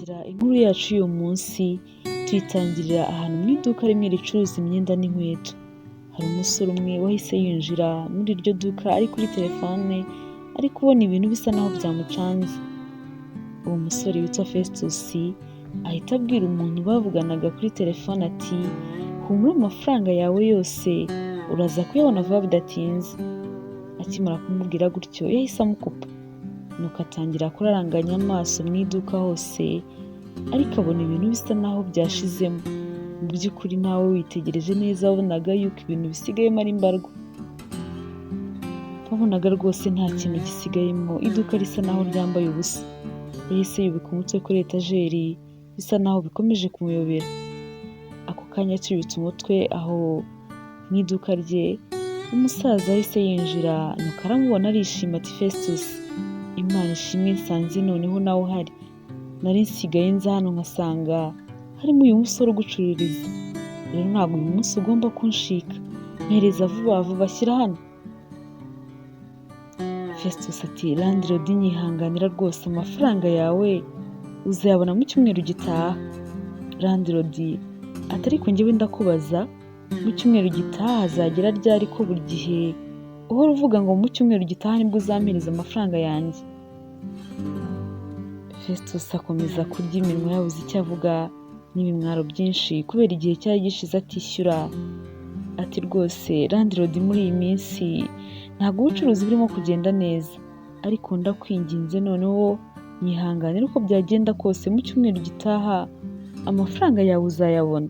Dutangira inkuru yacu y'uyu munsi tuyitangirira ahantu mu iduka rimwe ricuruza imyenda n'inkweto. Hari umusore umwe wahise yinjira muri iryo duka ari kuri telefone ari kubona ibintu bisa naho byamucanze. Uwo musore witwa Festus ahita abwira umuntu bavuganaga kuri telefone ati humura amafaranga yawe yose uraza kuyabona vuba bidatinze. Akimara kumubwira gutyo yahise amukupa, nuko atangira kuraranganya amaso mu iduka hose ariko abona ibintu bisa naho byashizemo. Mu by'ukuri nawe witegereje neza wabonaga yuko ibintu bisigayemo ari mbarwa. Wabonaga rwose nta kintu gisigayemo, iduka risa naho ryambaye ubusa. Yahise yubika umutwe kuri etajeri bisa naho bikomeje kumuyobera. Ako kanya akibitse umutwe aho mu iduka rye, umusaza yahise yinjira nuko aramubona arishima ati Festus, Imana ishimwe nsanze noneho nawe uhari. Nari nsigaye nza hano nkasanga harimo uyu musore ugucururiza. Rero ntabwo uyu munsi ugomba kunshika. Mpereza vuba vuba shyira hano. Festus ati landlord nyihanganira rwose amafaranga yawe uzayabona mu cyumweru gitaha. Landlord ati ariko njyewe ndakubaza mu cyumweru gitaha hazagera ryari ko buri gihe uhora uvuga ngo mu cyumweru gitaha nibwo uzampereza amafaranga yanjye. Festus akomeza kurya iminwa yabuze icyo avuga n'ibimwaro byinshi kubera igihe cyari gishize atishyura. Ati rwose landlord muri iyi minsi ntabwo ubucuruzi burimo kugenda neza, ariko ndakwinginze noneho nyihanganira uko byagenda kose mu cyumweru gitaha amafaranga yawe uzayabona.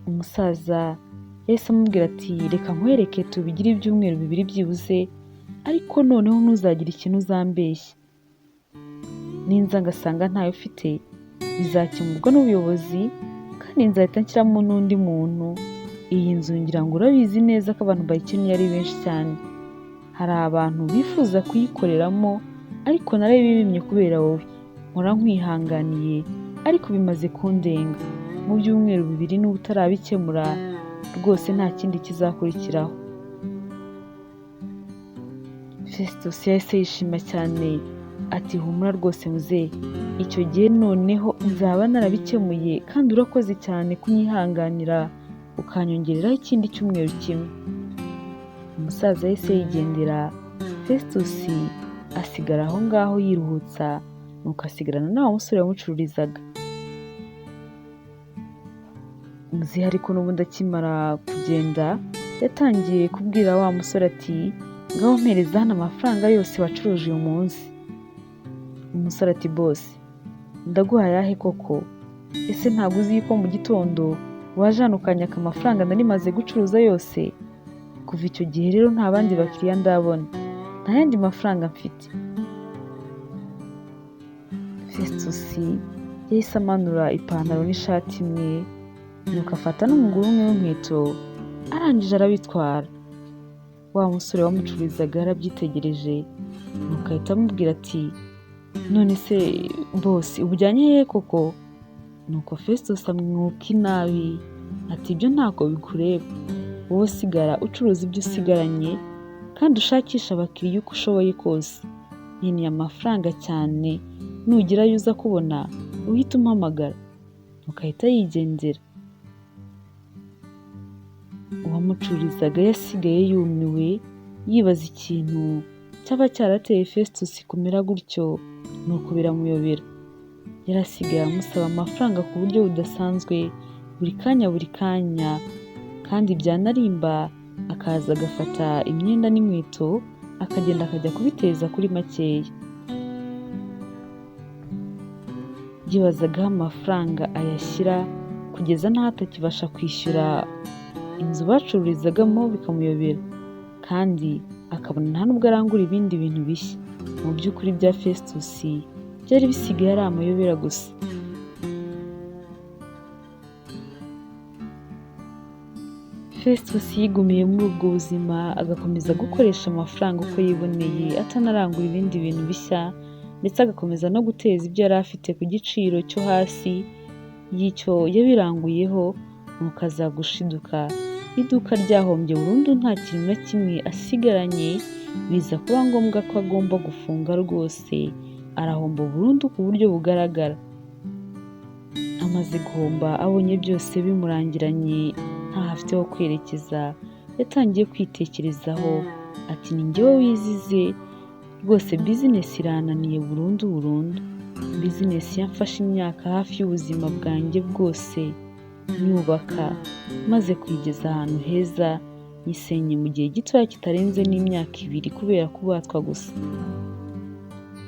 Umusaza yahise amubwira ati reka nkwereke tubigire ibyumweru bibiri byibuze, ariko noneho ntuzagire ikintu uzambeshya. Ninza ngasanga ntayo ufite bizakemurwa n'ubuyobozi kandi nzahita nshyiramo n'undi muntu. Iyi nzu ngira ngo urabizi neza ko abantu bayikeneye ari benshi cyane. Hari abantu bifuza kuyikoreramo ariko narabibimye kubera wowe. Nkora nkwihanganiye ariko bimaze kundenga. Mu byumweru bibiri n'ubu utarabikemura rwose nta kindi kizakurikiraho. Festus yahise yishima cyane ati humura rwose muzehe, icyo gihe noneho nzaba narabikemuye kandi urakoze cyane kunyihanganira ukanyongereraho ikindi cyumweru kimwe. Umusaza yahise yigendera, Festus asigara aho ngaho yiruhutsa, nuko asigarana na wa musore wamucururizaga. Muzehe ariko n'ubundi akimara kugenda yatangiye kubwira wa musore ati ngaho mpereza hano amafaranga yose wacuruje uyu munsi. Umusore ati boss ndaguha ayahe koko? Ese ntabwo uzi ko mu gitondo waje hano ukanyaka amafaranga nari maze gucuruza yose? Kuva icyo gihe rero nta bandi bakiriya ndabona, nta yandi mafaranga mfite. Festus yahise amanura ipantaro n'ishati imwe, nuko afata n'umuguru umwe w'inkweto arangije arabitwara. Wa musore wamucururizaga yarabyitegereje nuko ahita amubwira ati none se boss ubujyanye hehe koko? Nuko Festus amwuka inabi ati ibyo ntako bikureba, wowe sigara ucuruza ibyo usigaranye kandi ushakisha abakiriya uko ushoboye kose. Nkeneye amafaranga cyane, nugira ayo uza kubona uhita umpamagara. Nuko ahita yigendera. Uwamucururizaga yasigaye yumiwe yibaza ikintu cyaba cyarateye Festus kumera gutyo, nuko biramuyobera. Yarasigaye amusaba amafaranga ku buryo budasanzwe buri kanya kandi byanarimba akaza agafata imyenda n'inkweto akagenda akajya kubiteza kuri makeya. Yibazaga aho amafaranga ayashyira kugeza n'aho atakibasha kwishyura inzu bacururizagamo bikamuyobera, kandi akabona nta nubwo arangura ibindi bintu bishya. Mu by'ukuri bya Festus byari bisigaye ari amayobera gusa. Festus yigumiye muri ubwo buzima agakomeza gukoresha amafaranga uko yiboneye atanarangura ibindi bintu bishya, ndetse agakomeza no guteza ibyo yari afite ku giciro cyo hasi y'icyo yabiranguyeho, nuko aza gushiduka iduka ryahombye burundu nta kintu na kimwe asigaranye. Biza kuba ngombwa ko agomba gufunga rwose arahomba burundu ku buryo bugaragara. Amaze guhomba abonye byose bimurangiranye ntaho afite ho kwerekeza, yatangiye kwitekerezaho ati ni njyewe wizize rwose, bizinesi irananiye burundu. Bizinesi yamfashe imyaka hafi y'ubuzima bwanjye bwose nyubaka, maze kuyigeza ahantu heza, nyisenye mu gihe gitoya kitarenze n'imyaka 2 kubera kubatwa gusa.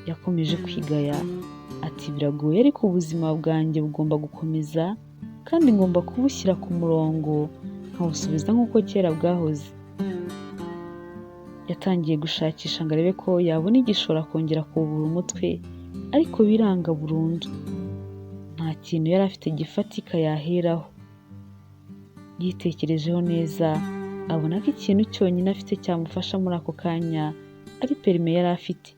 Yakomeje kwigaya ati biragoye ariko ubuzima bwanjye bugomba gukomeza kandi ngomba kubushyira ku murongo nkabusubiza nk'uko kera bwahoze. Yatangiye gushakisha ngo arebe ko yabona igishoro akongera kubura umutwe, ariko biranga burundu. Nta kintu yari afite gifatika yaheraho. Yitekerejeho neza abona ko ikintu cyonyine afite cyamufasha muri ako kanya ari perime yari afite.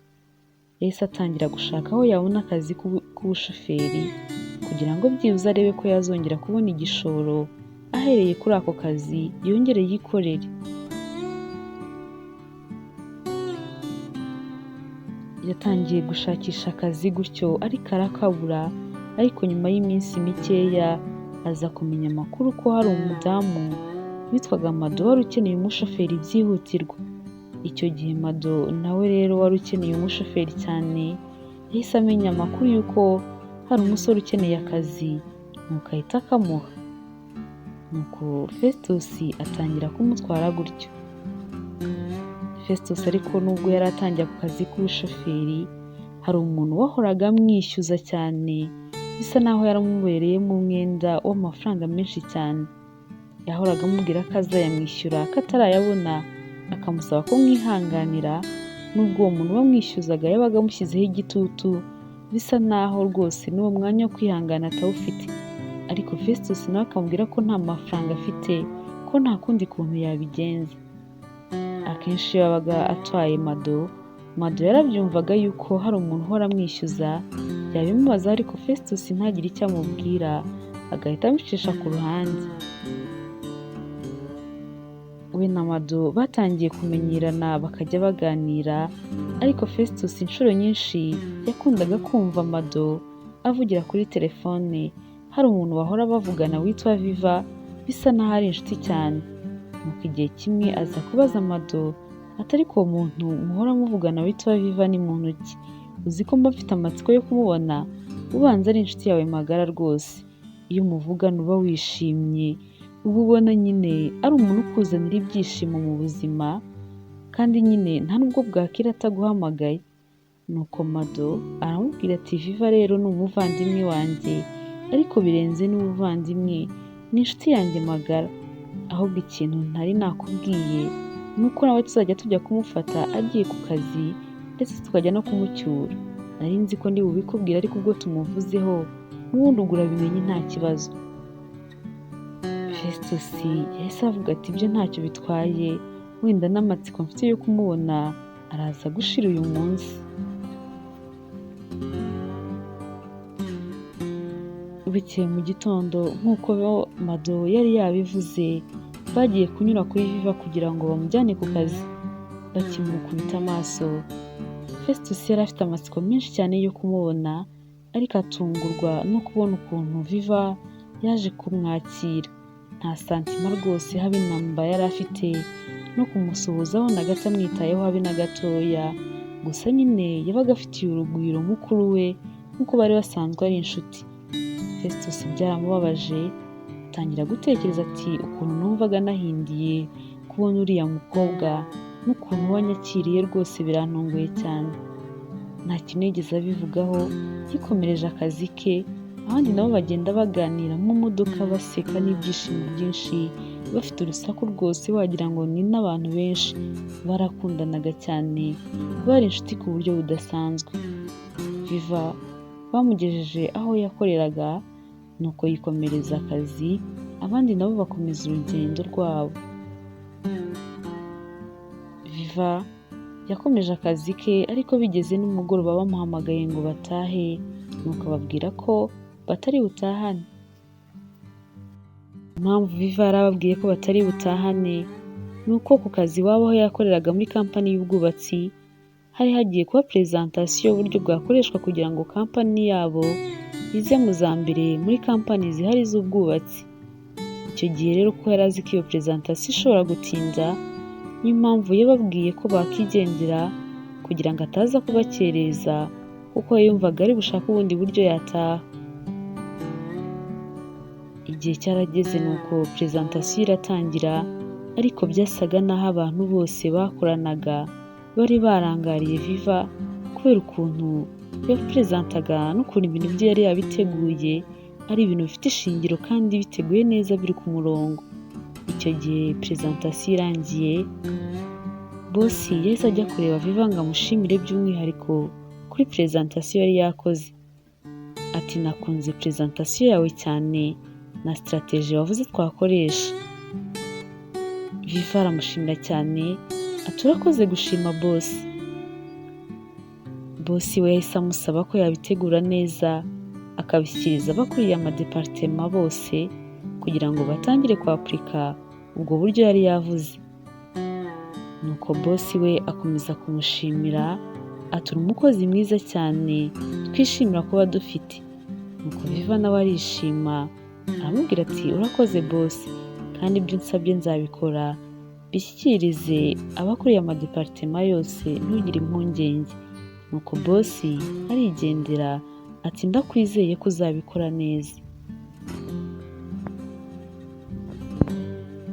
Yahise atangira gushaka aho yabona akazi k'ubushoferi kugira ngo byibuze arebe ko yazongera kubona igishoro, ahereye kuri ako kazi yongere yikorere. Yatangiye gushakisha akazi gutyo ariko arakabura, ariko nyuma y'iminsi mikeya aza kumenya amakuru ko hari umudamu witwaga Mado wari ukeneye umushoferi byihutirwa. Icyo gihe Mado nawe rero wari ukeneye umushoferi cyane, yahise amenya amakuru y'uko hari umusore ukeneye akazi, nuko ahita akamuha. Nuko Festus atangira kumutwara gutyo. Festus ariko nubwo yari atangiye ku kazi k'ubushoferi, hari umuntu wahoraga amwishyuza cyane, bisa naho yaramubereyemo umwenda w'amafaranga menshi cyane. Yahoraga amubwira ko azayamwishyura ko atarayabona, akamusaba ko mwihanganira, nubwo uwo muntu wamwishyuzaga yabaga amushyizeho igitutu, bisa naho rwose n'uwo mwanya wo kwihangana atawufite. Ariko Festus nawe akamubwira ko nta mafaranga afite, ko nta kundi kuntu yabigenza. Akenshi iyo yabaga atwaye Mado yarabyumvaga yuko hari umuntu uhora amwishyuza, yabimubaza ariko Festus ntagire icyo amubwira, agahita amucisha ku ruhande. We na Mado batangiye kumenyerana bakajya baganira, ariko Festus inshuro nyinshi yakundaga kumva Mado avugira kuri telefone hari umuntu bahora bavugana witwa Viva, bisa naho ari inshuti cyane. Nuko igihe kimwe aza kubaza Mado ati ariko uwo muntu muhora muvugana witwa Viva ni muntu ki? Uzi ko mba mfite amatsiko yo kumubona, ubanza ari inshuti yawe magara rwose. Iyo muvugana uba wishimye, uba ubona nyine ari umuntu ukuzanira ibyishimo mu buzima, kandi nyine nta nubwo bwakira ataguhamagaye. Nuko Mado aramubwira ati Viva rero ni umuvandimwe wanjye, ariko birenze n'ubuvandimwe, ni inshuti yanjye magara. Ahubwo ikintu ntari nakubwiye nuko nawe tuzajya tujya kumufata agiye ku kazi, ndetse tukajya no kumucyura. Nari nzi ko ndi bubikubwira, ariko ubwo tumuvuzeho n'ubundi ugura bimenye nta kibazo. Festus yahise avuga ati ibyo ntacyo bitwaye, wenda n'amatsiko mfite yo kumubona araza gushira uyu munsi. Bukeye mu gitondo nk'uko Mado yari yabivuze, bagiye kunyura kuri Viva kugira ngo bamujyane ku kazi. Bakimukubita amaso, Festus yari afite amatsiko menshi cyane yo kumubona, ariko atungurwa no kubona ukuntu Viva yaje kumwakira. Nta santima rwose habe namba yari afite, no kumusuhuzaho na gato amwitayeho habe na gatoya. Gusa nyine yabaga afitiye urugwiro mukuru we nk'uko bari basanzwe ari inshuti. Festus byaramubabaje, atangira gutekereza ati ukuntu numvaga nahindiye kubona uriya mukobwa, n'ukuntu wanyakiriye rwose birantunguye cyane. Nta kintu yigeze abivugaho, yikomereje akazi ke. Abandi nabo bagenda baganira mu modoka baseka n'ibyishimo byinshi, bafite urusaku rwose wagira ngo ni n'abantu benshi. Barakundanaga cyane, bari inshuti ku buryo budasanzwe. Viva bamugejeje aho yakoreraga, nuko yikomereza akazi, abandi nabo bakomeza urugendo rwabo. Viva yakomeje akazi ke, ariko bigeze n'umugoroba bamuhamagaye ngo batahe, nuko ababwira ko batari butahane. Impamvu Viva yarababwiye ko batari butahane, nuko ku kazi iwabo aho yakoreraga muri kampani y'ubwubatsi hari hagiye kuba presentation y'uburyo bwakoreshwa kugira ngo kampani yabo ize mu za mbere muri kampani zihari z'ubwubatsi. Icyo gihe rero ko yari azi ko iyo presentation ishobora gutinda, niyo mpamvu yababwiye ko bakigendera kugira ngo ataza kubakereza kuko yumvaga ari bushake ubundi buryo yataha. Igihe cyarageze nuko presentation iratangira, ariko byasaga naho abantu bose bakoranaga bari barangariye Viva kubera ukuntu yapresentaga n'ukuntu ibintu bye yari yabiteguye ari ibintu bifite ishingiro kandi biteguye neza biri ku murongo. Icyo gihe presentation irangiye, boss yahise ajya kureba Viva ngo amushimire by'umwihariko kuri presentation yari yakoze. Ati nakunze presentation yawe cyane na strategy wavuze twakoresha. Viva aramushimira cyane ati urakoze gushima boss. Boss we yahise amusaba ko yabitegura neza akabishyikiriza abakuriye amadepartema bose kugira ngo batangire kwapurika ubwo buryo yari yavuze. Nuko boss we akomeza kumushimira ati uri umukozi mwiza cyane twishimira kuba dufite. Nuko Viva nawe arishima aramubwira ati urakoze boss, kandi ibyo nsabye nzabikora bishyikirize abakuriye amadepartema yose ntugire impungenge. Nuko boss arigendera ati ndakwizeye ko uzabikora neza.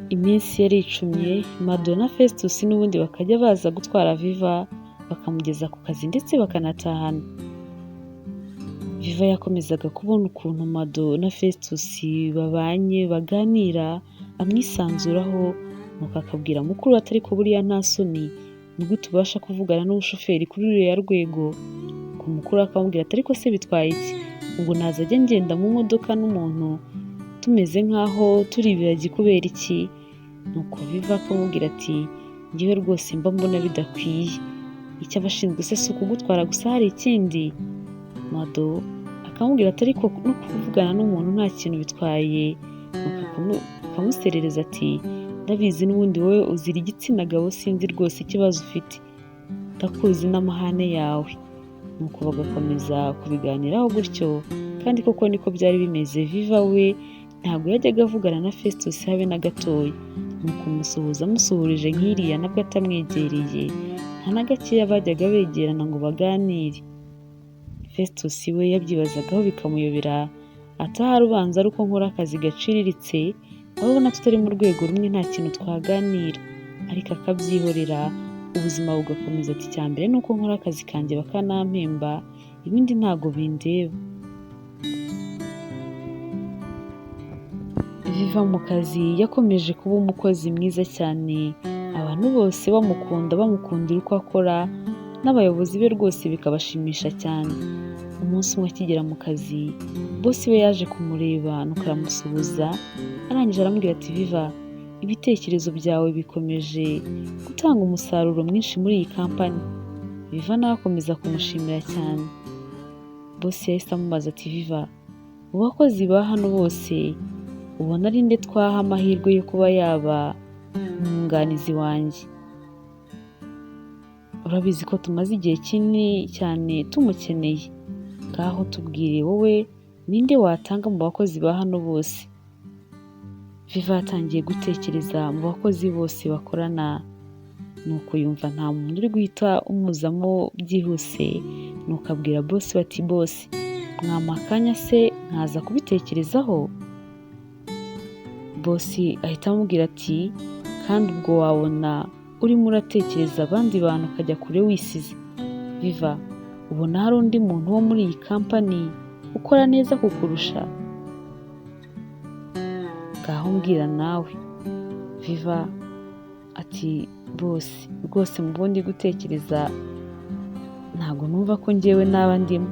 Iminsi yari icumye, Mado na Festus n'ubundi bakajya baza gutwara Viva bakamugeza ku kazi ndetse bakanatahana. Viva yakomezaga kubona ukuntu Mado na Festus babanye baganira amwisanzuraho, nuko akabwira mukuru we atari ko buriya nta soni ni gute ubasha kuvugana n'umushoferi kuri ruriya rwego. Ku mukuru akamubwira ati ariko se bitwaye iki, ngo nazajya ngenda mu modoka n'umuntu tumeze nk'aho turi ibiragi kubera iki? Nuko Viva akamubwira ati njyewe rwose mba mbona bidakwiye, icyo abashinzwe se si ukugutwara gusa hari ikindi? Mado akamubwira ati ariko no kuvugana n'umuntu nta kintu bitwaye. Akamuserereza ati ndabizi n'ubundi wowe uzira igitsina gabo, sinzi rwose ikibazo ufite, ndakuzi n'amahane yawe. Nuko bagakomeza kubiganiraho gutyo, kandi koko niko byari bimeze. Viva we ntabwo yajyaga avugana na Festus habe na gatoya, nuko umusuhuza amusuhurije nk'iriya nabwo atamwegereye, nta na gakeya bajyaga begerana ngo baganire. Festus we yabyibazagaho bikamuyobera, atahari ubanza ari uko nkora akazi gaciriritse, ababona tutari mu rwego rumwe nta kintu twaganira, ariko akabyihorera ubuzima bugakomeza. Ati icya mbere ni uko nkora akazi kanjye bakanampemba, ibindi ntago bindeba. Viva mu kazi yakomeje kuba umukozi mwiza cyane, abantu bose bamukundira uko akora, n'abayobozi be rwose bikabashimisha cyane. Umunsi umwe akigera mu kazi, boss we yaje kumureba nuko aramusuhuza, arangije aramubwira ati Viva, ibitekerezo byawe bikomeje gutanga umusaruro mwinshi muri iyi kampani. Viva nawe akomeza kumushimira cyane. Boss yahise amubaza ati Viva, mu bakozi ba hano bose ubona ari nde twaha amahirwe yo kuba yaba umwunganizi wanjye? Urabizi ko tumaze igihe kinini cyane tumukeneye, ngaho tubwire wowe ninde watanga mu bakozi ba hano bose? Viva yatangiye gutekereza mu bakozi bose bakorana, nuko yumva nta muntu uri guhita umuzamo byihuse, nuko abwira boss we ati boss, mwampa akanya se nkaza kubitekerezaho? Boss ahita amubwira ati kandi ubwo wabona urimo uratekereza abandi bantu ukajya kure wisize. Viva, ubona hari undi muntu wo muri iyi kampani ukora neza kukurusha? Ngaho mbwira nawe. Viva ati boss, rwose mu bundi gutekereza ntabwo numva ko njyewe naba ndimo.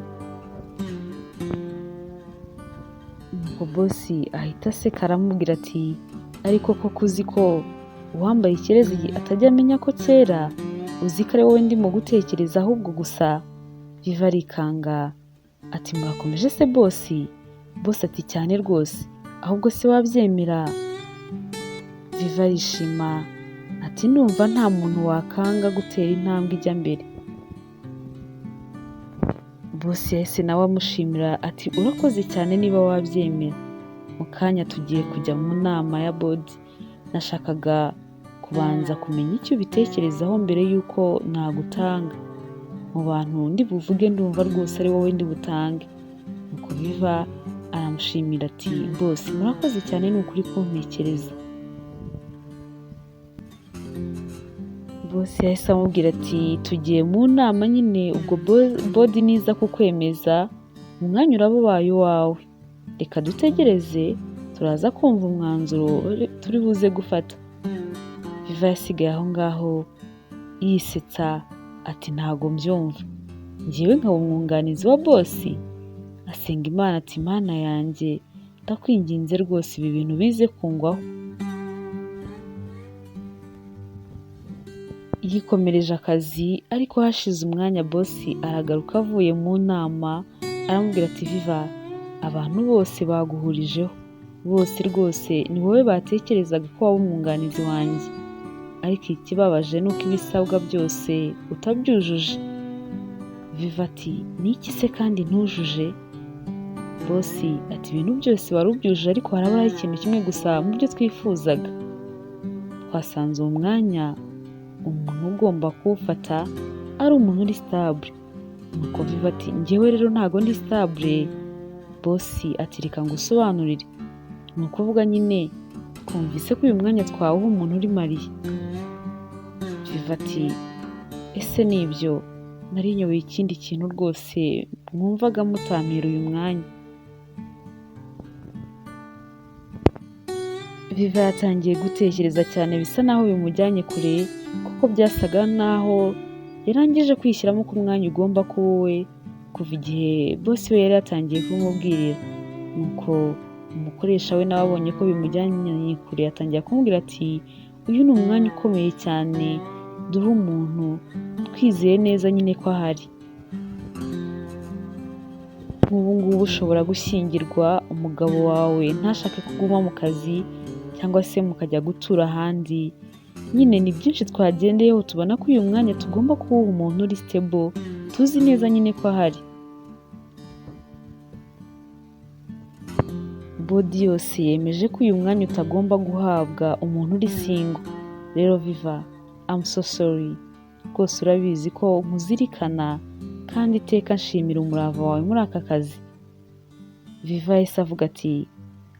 Nuko boss ahita aseka aramubwira ati ariko koko uzi ko uwambaye ikirezi atajya amenya ko kera, uzi ko ari wowe ndimo gutekereza ahubwo gusa? Viva arikanga ati murakomeje se boss? Boss ati cyane rwose, ahubwo se wabyemera? Viva arishima ati numva nta muntu wakanga gutera intambwe ijya mbere. Boss yahise nawe amushimira ati urakoze cyane niba wabyemera. Mu kanya tugiye kujya mu nama ya board. Nashakaga kubanza kumenya icyo ubitekerezaho mbere y'uko nagutanga. Mu bantu ndi buvuge ndumva rwose ari wowe ndi butange. Nuko Viva aramushimira ati boss murakoze cyane ni ukuri kuntekereza. Boss yahise amubwira ati tugiye mu nama nyine ubwo board niza kukwemeza umwanya uraba ubaye uwawe. Reka dutegereze turaza kumva umwanzuro turi buze gufata. Viva yasigaye aho ngaho yisetsa ati ntago mbyumva. Njyewe nkaba umwunganizi wa boss. Asenga Imana ati Mana yanjye ndakwinginze rwose ibi bintu bize kungwaho. Yikomereje akazi ariko hashize umwanya boss aragaruka avuye mu nama aramubwira ati Viva abantu bose baguhurijeho bose rwose ni wowe batekerezaga ko waba umwunganizi wanjye, ariko ikibabaje nuko ibisabwa byose utabyujuje. Viva ati niki se kandi ntujuje? Boss ati ibintu byose wari ubyujuje ariko haraburaho ikintu kimwe gusa mu byo twifuzaga. Twasanze uwo mwanya umuntu ugomba kuwufata ari umuntu uri stable. Nuko Viva ati njyewe rero ntago ndi stable. Boss ati reka ngusobanurire. Ni ukuvuga nyine twumvise ko uyu mwanya twawuha umuntu uri Mariya. Viva ati ese nibyo nari nyoboye ikindi kintu rwose mwumvaga mutampera uyu mwanya. Viva yatangiye gutekereza cyane bisa naho bimujyanye kure kuko byasaga naho yarangije kwishyiramo ko umwanya ugomba kuba uwe kuva igihe boss we yari yatangiye kumubwirira. Nuko umukoresha we nawe abonye ko bimujyanye kure yatangiye kumubwira ati uyu ni umwanya ukomeye cyane duha umuntu twizeye neza nyine ko ahari. Nk'ubu ngubu ushobora gushyingirwa umugabo wawe ntashake kuguma mu kazi cyangwa se mukajya gutura ahandi. Nyine ni byinshi twagendeyeho tubona ko uyu mwanya tugomba kuwuha umuntu uri stable tuzi neza nyine ko ahari. Body yose yemeje ko uyu mwanya utagomba guhabwa umuntu uri single. Rero Viva I'm so sorry rwose urabizi ko nkuzirikana kandi iteka nshimira umurava wawe muri aka kazi. Viva yahise avuga ati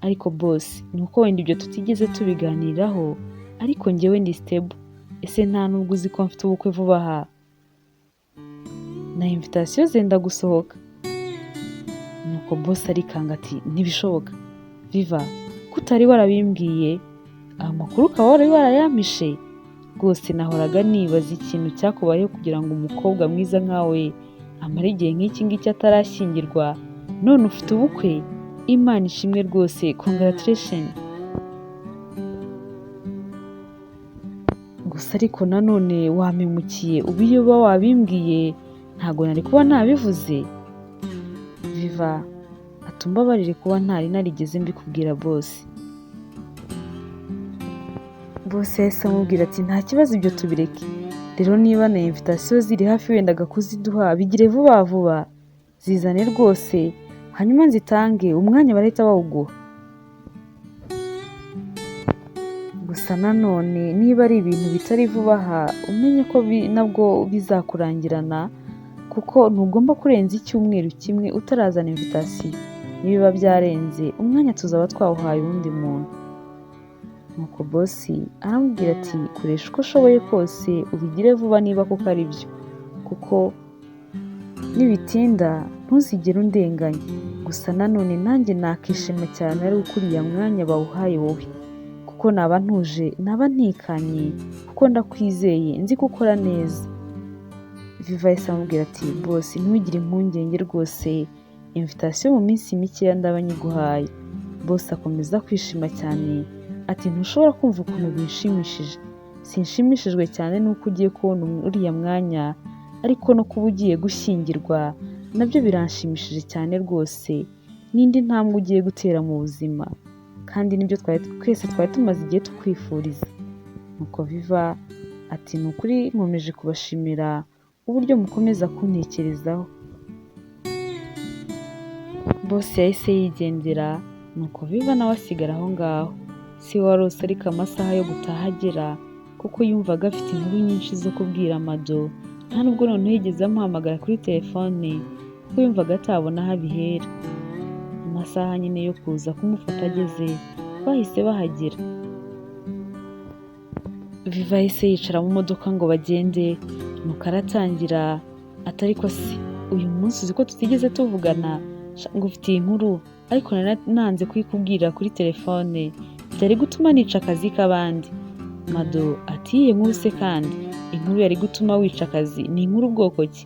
ariko boss nuko wenda ibyo tutigeze tubiganiraho ariko njyewe ndi stable. Ese nta nubwo uzi ko mfite ubukwe vuba aha na invitation zenda gusohoka. Nuko boss arikanga ati ntibishoboka. Viva kutari warabimbwiye amakuru ukaba wari warayampishe. Rwose nahoraga nibaza ikintu cyakubayeho kugira ngo umukobwa mwiza nkawe amara igihe nk'iki ngiki atarashyingirwa none ufite ubukwe. Imana ishimwe rwose congratulations. Gusa ariko nanone wampemukiye ubu iyo uba wabimbwiye ntago nari kuba nabivuze. Viva atumbabarire kuba ntari narigeze mbikubwira boss. Boss yahise amubwira ati nta kibazo ibyo tubireke. Rero niba na invitation ziri hafi wendaga kuziduha bigire vuba vuba zizane rwose hanyuma nzitange umwanya barahita bawuguha. Gusa nanone niba ari ibintu bitari vuba aha umenye ko nabwo bizakurangirana kuko ntugomba kurenza icyumweru kimwe utarazana invitation. Nibiba byarenze umwanya tuzaba twawuhaye undi muntu. Nuko boss aramubwira ati koresha uko ushoboye kose ubigire vuba niba kuko ari byo kuko nibitinda ntuzigere undenganya. Gusa nanone nanjye nakishima cyane ari ukuriya mwanya bawuhaye wowe kuko naba ntuje naba ntikanye kuko ndakwizeye nzi ko ukora neza. Viva yahise amubwira ati boss ntugire impungenge rwose invitation mu minsi mikeya ndaba nyiguhaye. Boss akomeza kwishima cyane ati ntushobora kumva ukuntu bishimishije. Sinshimishijwe cyane nuko ugiye kubona uriya mwanya ariko no kuba ugiye gushyingirwa nabyo biranshimishije cyane rwose. N'indi ntambwe ugiye gutera mu buzima kandi nibyo twese twari tumaze igihe tukwifuriza. Nuko Viva ati ni ukuri nkomeje kubashimira uburyo mukomeza kuntekerezaho. Boss yahise yigendera nuko Viva nawe asigara aho ngaho. Si we warose ariko amasaha yo gutaha agera kuko yumvaga afite inkuru nyinshi zo kubwira Mado, nta nubwo noneho yigeze amuhamagara kuri telefone kuko yumvaga atabona aho abihera. Amasaha nyine yo kuza kumufata ageze bahise bahagera. Viva yahise yicara mu modoka ngo bagende nuko aratangira ati ariko si uyu munsi uzi ko tutigeze tuvugana ngo ufitiye inkuru ariko nanze kuyikubwira kuri telefone byari gutuma nica akazi k'abandi. Mado ati iyihe nkuru se kandi? Inkuru yari gutuma wica akazi ni inkuru bwoko ki?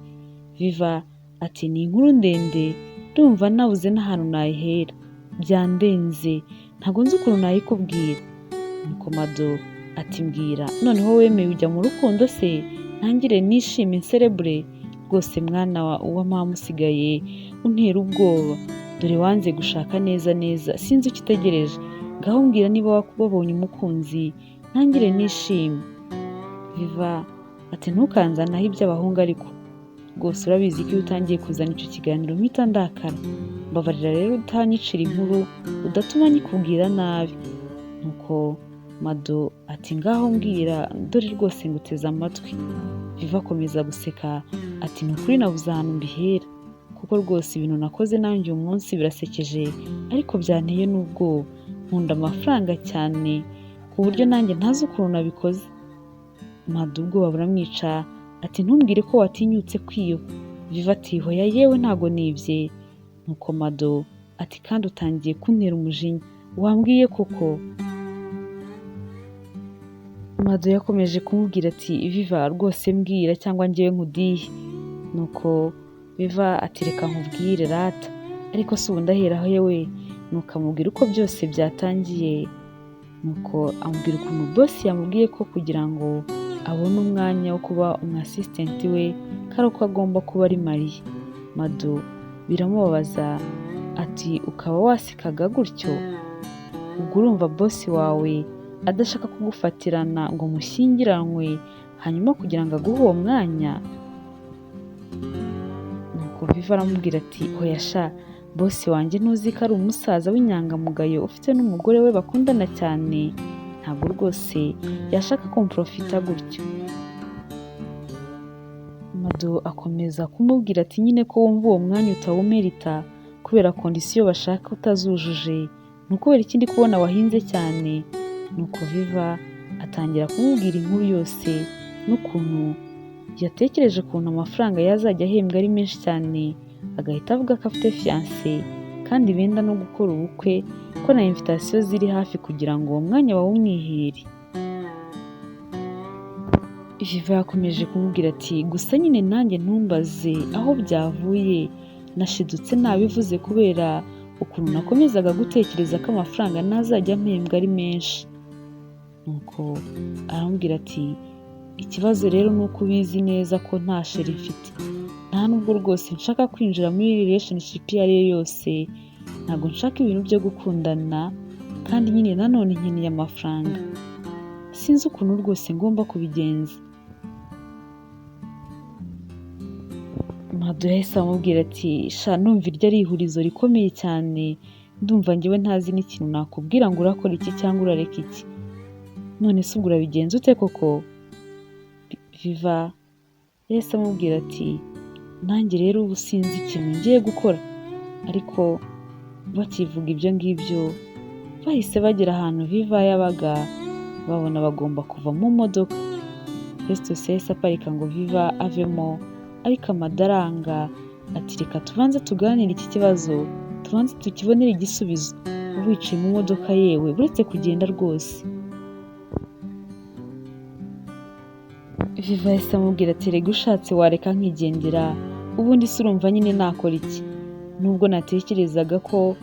Viva ati ni inkuru ndende ndumva nabuze n'ahantu nayihera, byandenze ntabwo nzi ukuntu nayikubwira. Nuko Mado ati mbwira noneho wemeye ujya mu rukundo se ntangire nishime nserebure? Rwose mwana wa mama usigaye untera ubwoba, dore wanze gushaka neza neza sinzi icyo utegereje, ngaho mbwira niba wabonye umukunzi ntangire nishime. Viva ati ntukanzanaho iby'abahungu ariko rwose urabizi ko iyo utangiye kuzana icyo kiganiro mpita ndakara, mbabarira rero utanyicira inkuru udatuma nyikubwira nabi. Nuko Mado ati ngaho mbwira dore rwose nguteze amatwi. Viva akomeza guseka ati ni ukuri nabuze ahantu mbihera kuko rwose ibintu nakoze nanjye uyu munsi birasekeje ariko byanteye n'ubwoba, nkunda amafaranga cyane ku buryo nanjye ntazi ukuntu nabikoze. Mado ubwoba buramwica ati ntumbwire ko watinyutse kwiba. Viva ati hoya yewe ntago nibye. Nuko Mado ati kandi utangiye kuntera umujinya, wambwiye koko? Mado yakomeje kumubwira ati Viva rwose mbwira cyangwa njyewe nkudihe. Nuko Viva ati reka nkubwire rata, ariko si ubu ndaheraho yewe. Nuko amubwira uko byose byatangiye. Nuko amubwira ukuntu boss yamubwiye ko kugira ngo abone umwanya wo kuba umu-assistant we kari uko agomba kuba ari Mariya. Mado biramubabaza ati ukaba wasikaga gutyo? Ubwo urumva boss wawe adashaka kugufatirana ngo mushyingiranwe hanyuma kugira ngo aguhe uwo mwanya? Nuko Viva aramubwira ati hoya sha boss wanjye ntuzi ko ari umusaza w'inyangamugayo ufite n'umugore we bakundana cyane, ntabwo rwose yashaka kumprofita gutyo. Mado akomeza kumubwira ati nyine ko wumva uwo mwanya utawumerita kubera kondisiyo bashaka utazujuje, ni ukubera ikindi kubona wahinze cyane. Nuko Viva atangira kumubwira inkuru yose n'ukuntu yatekereje ukuntu amafaranga yazajya ahembwa ari menshi cyane, agahita avuga ko afite fiancé kandi benda no gukora ubukwe, ko na invitation ziri hafi kugira ngo uwo mwanya bawumwihere. Viva yakomeje kumubwira ati gusa nyine nanjye ntumbaze aho byavuye, nashidutse nabivuze kubera ukuntu nakomezaga gutekereza ko amafaranga ntazajya mpembwa ari menshi. Nuko aramubwira ati ikibazo rero ni uko ubizi neza ko nta sheri mfite, nta nubwo rwose nshaka kwinjira muri relationship iyo ari yo yose, ntabwo nshaka ibintu byo gukundana kandi nyine nanone nkeneye amafaranga, sinzi ukuntu rwose ngomba kubigenza. Mado yahise amubwira ati sha numva iryo ari ihurizo rikomeye cyane, ndumva njyewe ntazi n'ikintu nakubwira ngo urakora iki cyangwa urareka iki, none se ubwo urabigenza ute koko? Viva yahise amubwira ati nanjye rero ubu sinzi ikintu ngiye gukora. Ariko bakivuga ibyo ngibyo bahise bagera ahantu Viva yabaga, babona bagomba kuva mu modoka. Festus yahise aparika ngo Viva avemo, ariko amadaranga ati reka tubanze tuganire iki kibazo, tubanze tukibonere igisubizo, wicaye mu modoka yewe uretse kugenda rwose. Viva yahise amubwira ati rega ushatse wareka nkigendera, ubundi se urumva nyine nakora iki? Nubwo natekerezaga ko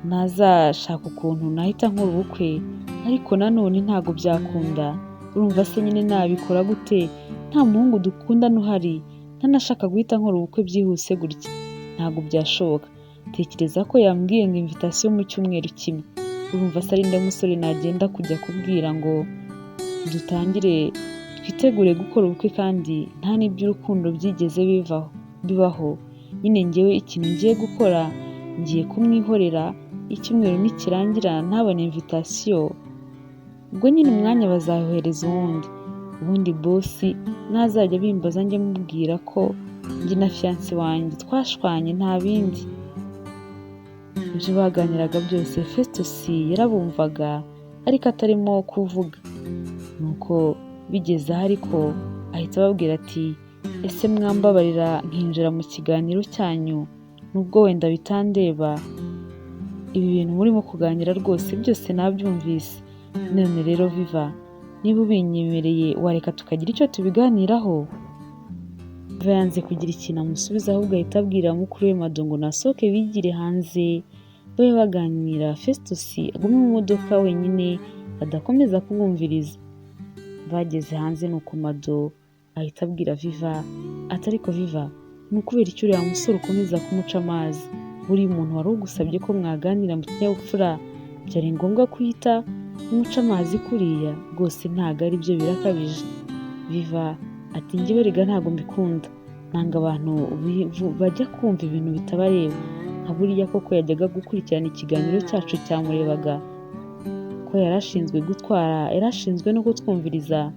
nazashaka ukuntu nahita nkora ubukwe, ariko nanone ntago byakunda. Urumva se nyine nabikora gute nta muhungu dukundana uhari, ntanashaka guhita nkora ubukwe byihuse gutya? Ntago byashoboka. Tekereza ko yambwiye ngo invitation mu cyumweru kimwe, urumva se ari nde musore nagenda kujya kubwira ngo dutangire twitegure gukora ubukwe kandi nta n'iby'urukundo byigeze bibaho. Nyine njyewe ikintu ngiye gukora ngiye kumwihorera, icyumweru nikirangira ntabone invitation, ubwo nyine umwanya bazayohereza ubundi boss nazajya bimbaza njye mubwira ko njye na fiance wanjye twashwanye nta bindi. Ibyo baganiraga byose Festus yarabumvaga ariko atarimo kuvuga. Nuko bigeze aho ariko ahita ababwira ati ese mwambabarira nkinjira mu kiganiro cyanyu nubwo wenda bitandeba, ibi bintu murimo kuganira rwose byose nabyumvise, none rero Viva niba ubinyemereye wareka tukagira icyo tubiganiraho. Viva yanze kugira ikintu amusubiza ahubwo ahita abwira mukuru we Mado ngo nasohoke bigire hanze babe baganira, Festus agume mu modoka wenyine adakomeza kubumviriza. Bageze hanze nuko Mado ahita abwira Viva ati ariko Viva ni ukubera icyo uriya musore ukomeza kumuca amazi, buri muntu wari ugusabye ko mwaganira mu kinyabupfura byari ngombwa kuhita umuca amazi kuriya, rwose ntago ari byo, birakabije. Viva ati njye bariga ntago mbikunda, nanga abantu bajya kumva ibintu bitabareba, nka buriya koko yajyaga gukurikirana ikiganiro cyacu cyamurebaga ko yarashinzwe no kutwumviriza.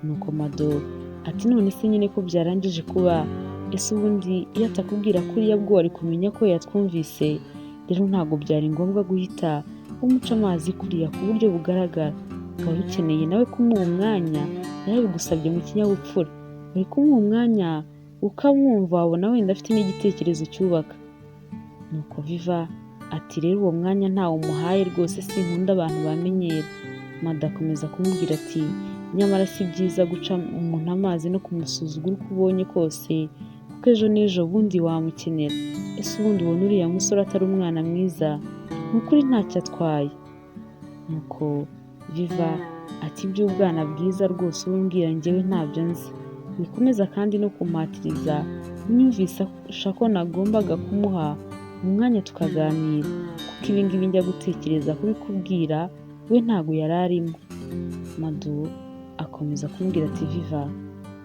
Nuko Mado ati none se nyine ko byarangije kuba, ese ubundi iyo atakubwira kuriya bwo wari kumenya ko yatwumvise, rero ntago byari ngombwa guhita umuca amazi kuriya ku buryo bugaragara, ukaba ukeneye nawe kumuha umwanya, yarabigusabye mu kinyabupfura, uri kumuha umwanya ukamwumva wabona wenda afite n'igitekerezo cyubaka. Nuko Viva ati rero uwo mwanya ntawe umuhaye rwose, sinkunda abantu bamenyera. Mado akomeza kumubwira ati nyamara si byiza guca umuntu amazi no kumusuzugura uko ubonye kose, kuko ejo n'ejo bundi wamukenera. Ese ubundi ubona uriya musore atari umwana mwiza? Ni ukuri ntacyo atwaye. Nuko Viva ati iby'ubwana bwiza rwose ubumbwira njyewe ntabyo nzi, bikomeza kandi no kumpatiriza, unyumvisha ko nagombaga kumuha umwanya tukaganira, kuko ibingibi njya gutekereza kubikubwira we ntago yari arimo. Mado akomeza kumbwira ati Viva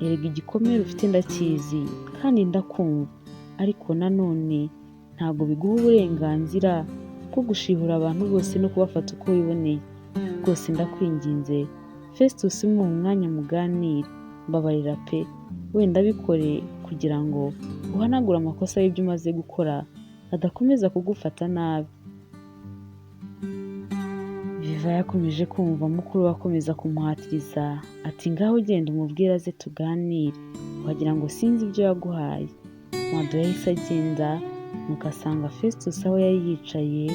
erega igikomere ufite ndakizi kandi ndakumva, ariko nanone ntago biguha uburenganzira bwo gushihura abantu bose no kubafata uko wiboneye. Rwose ndakwinginze Festus mu mwanya muganire, mbabarira pe, wenda bikore kugira ngo uhanagure amakosa y'ibyo umaze gukora adakomeza kugufata nabi. Viva yakomeje kumva mukuru we akomeza kumuhatiriza ati ngaho genda umubwire aze tuganire, wagira ngo sinzi ibyo yaguhaye. Mado yahise agenda, nuko asanga Festus aho yari yicaye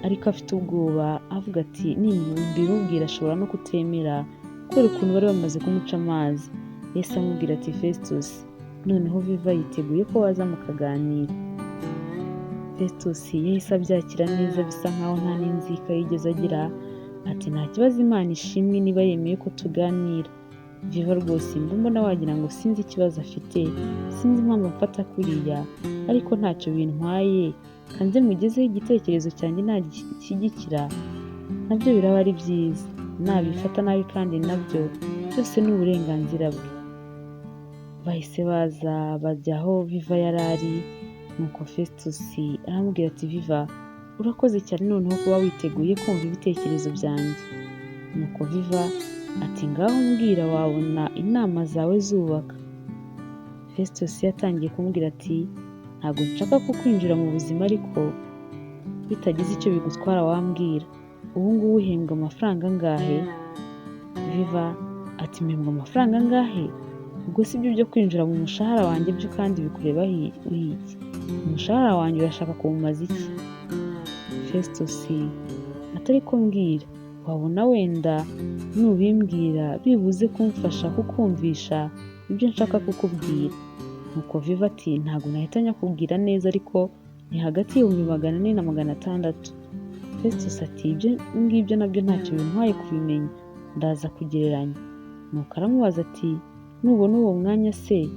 ariko afite ubwoba, avuga ati nimbimubwira ashobora no kutemera kubera ukuntu bari bamaze kumuca amazi. Yahise amubwira ati Festus noneho Viva yiteguye ko waza mukaganira. Festus yahise abyakira neza bisa nkaho nta n'inzika yigeze agira, ati nta kibazo Imana ishimwe niba yemeye ko tuganira. Viva rwose mbona wagira ngo sinzi ikibazo afite, sinzi impamvu mfata kuriya, ariko ntacyo bintwaye, kanze mugezeho igitekerezo cyanjye nagishyigikira, nabyo biraba ari byiza, nabifata nabi kandi nabyo byose ni uburenganzira bwe. Bahise baza bajya aho Viva yari ari, nuko Festus aramubwira ati Viva urakoze cyane noneho kuba witeguye kumva ibitekerezo byanjye. Nuko Viva ati ngaho mbwira wabona inama zawe zubaka. Festus yatangiye kumubwira ati ntabwo nshaka ko kwinjira mu buzima ariko bitagize icyo bigutwara wambwira, ubu ngubu uhembwa amafaranga angahe? Viva ati mpembwa amafaranga angahe? Ubwo si byo kwinjira mu mushahara wanjye byo kandi bikureba iki? Umushahara wanjye urashaka kuwumaza iki? Festus atari ko mbwira, wabona wenda nubimbwira bibuze kumfasha kukumvisha ibyo nshaka kukubwira. Nuko Viva ati ntabwo nahita nyakubwira neza ariko ni hagati y'ibihumbi 400 na 600. Festus ati ibyo ngibyo nabyo ntacyo bintwaye kubimenya, ndaza kugereranya. Nuko aramubaza ati nubona uwo mwanya se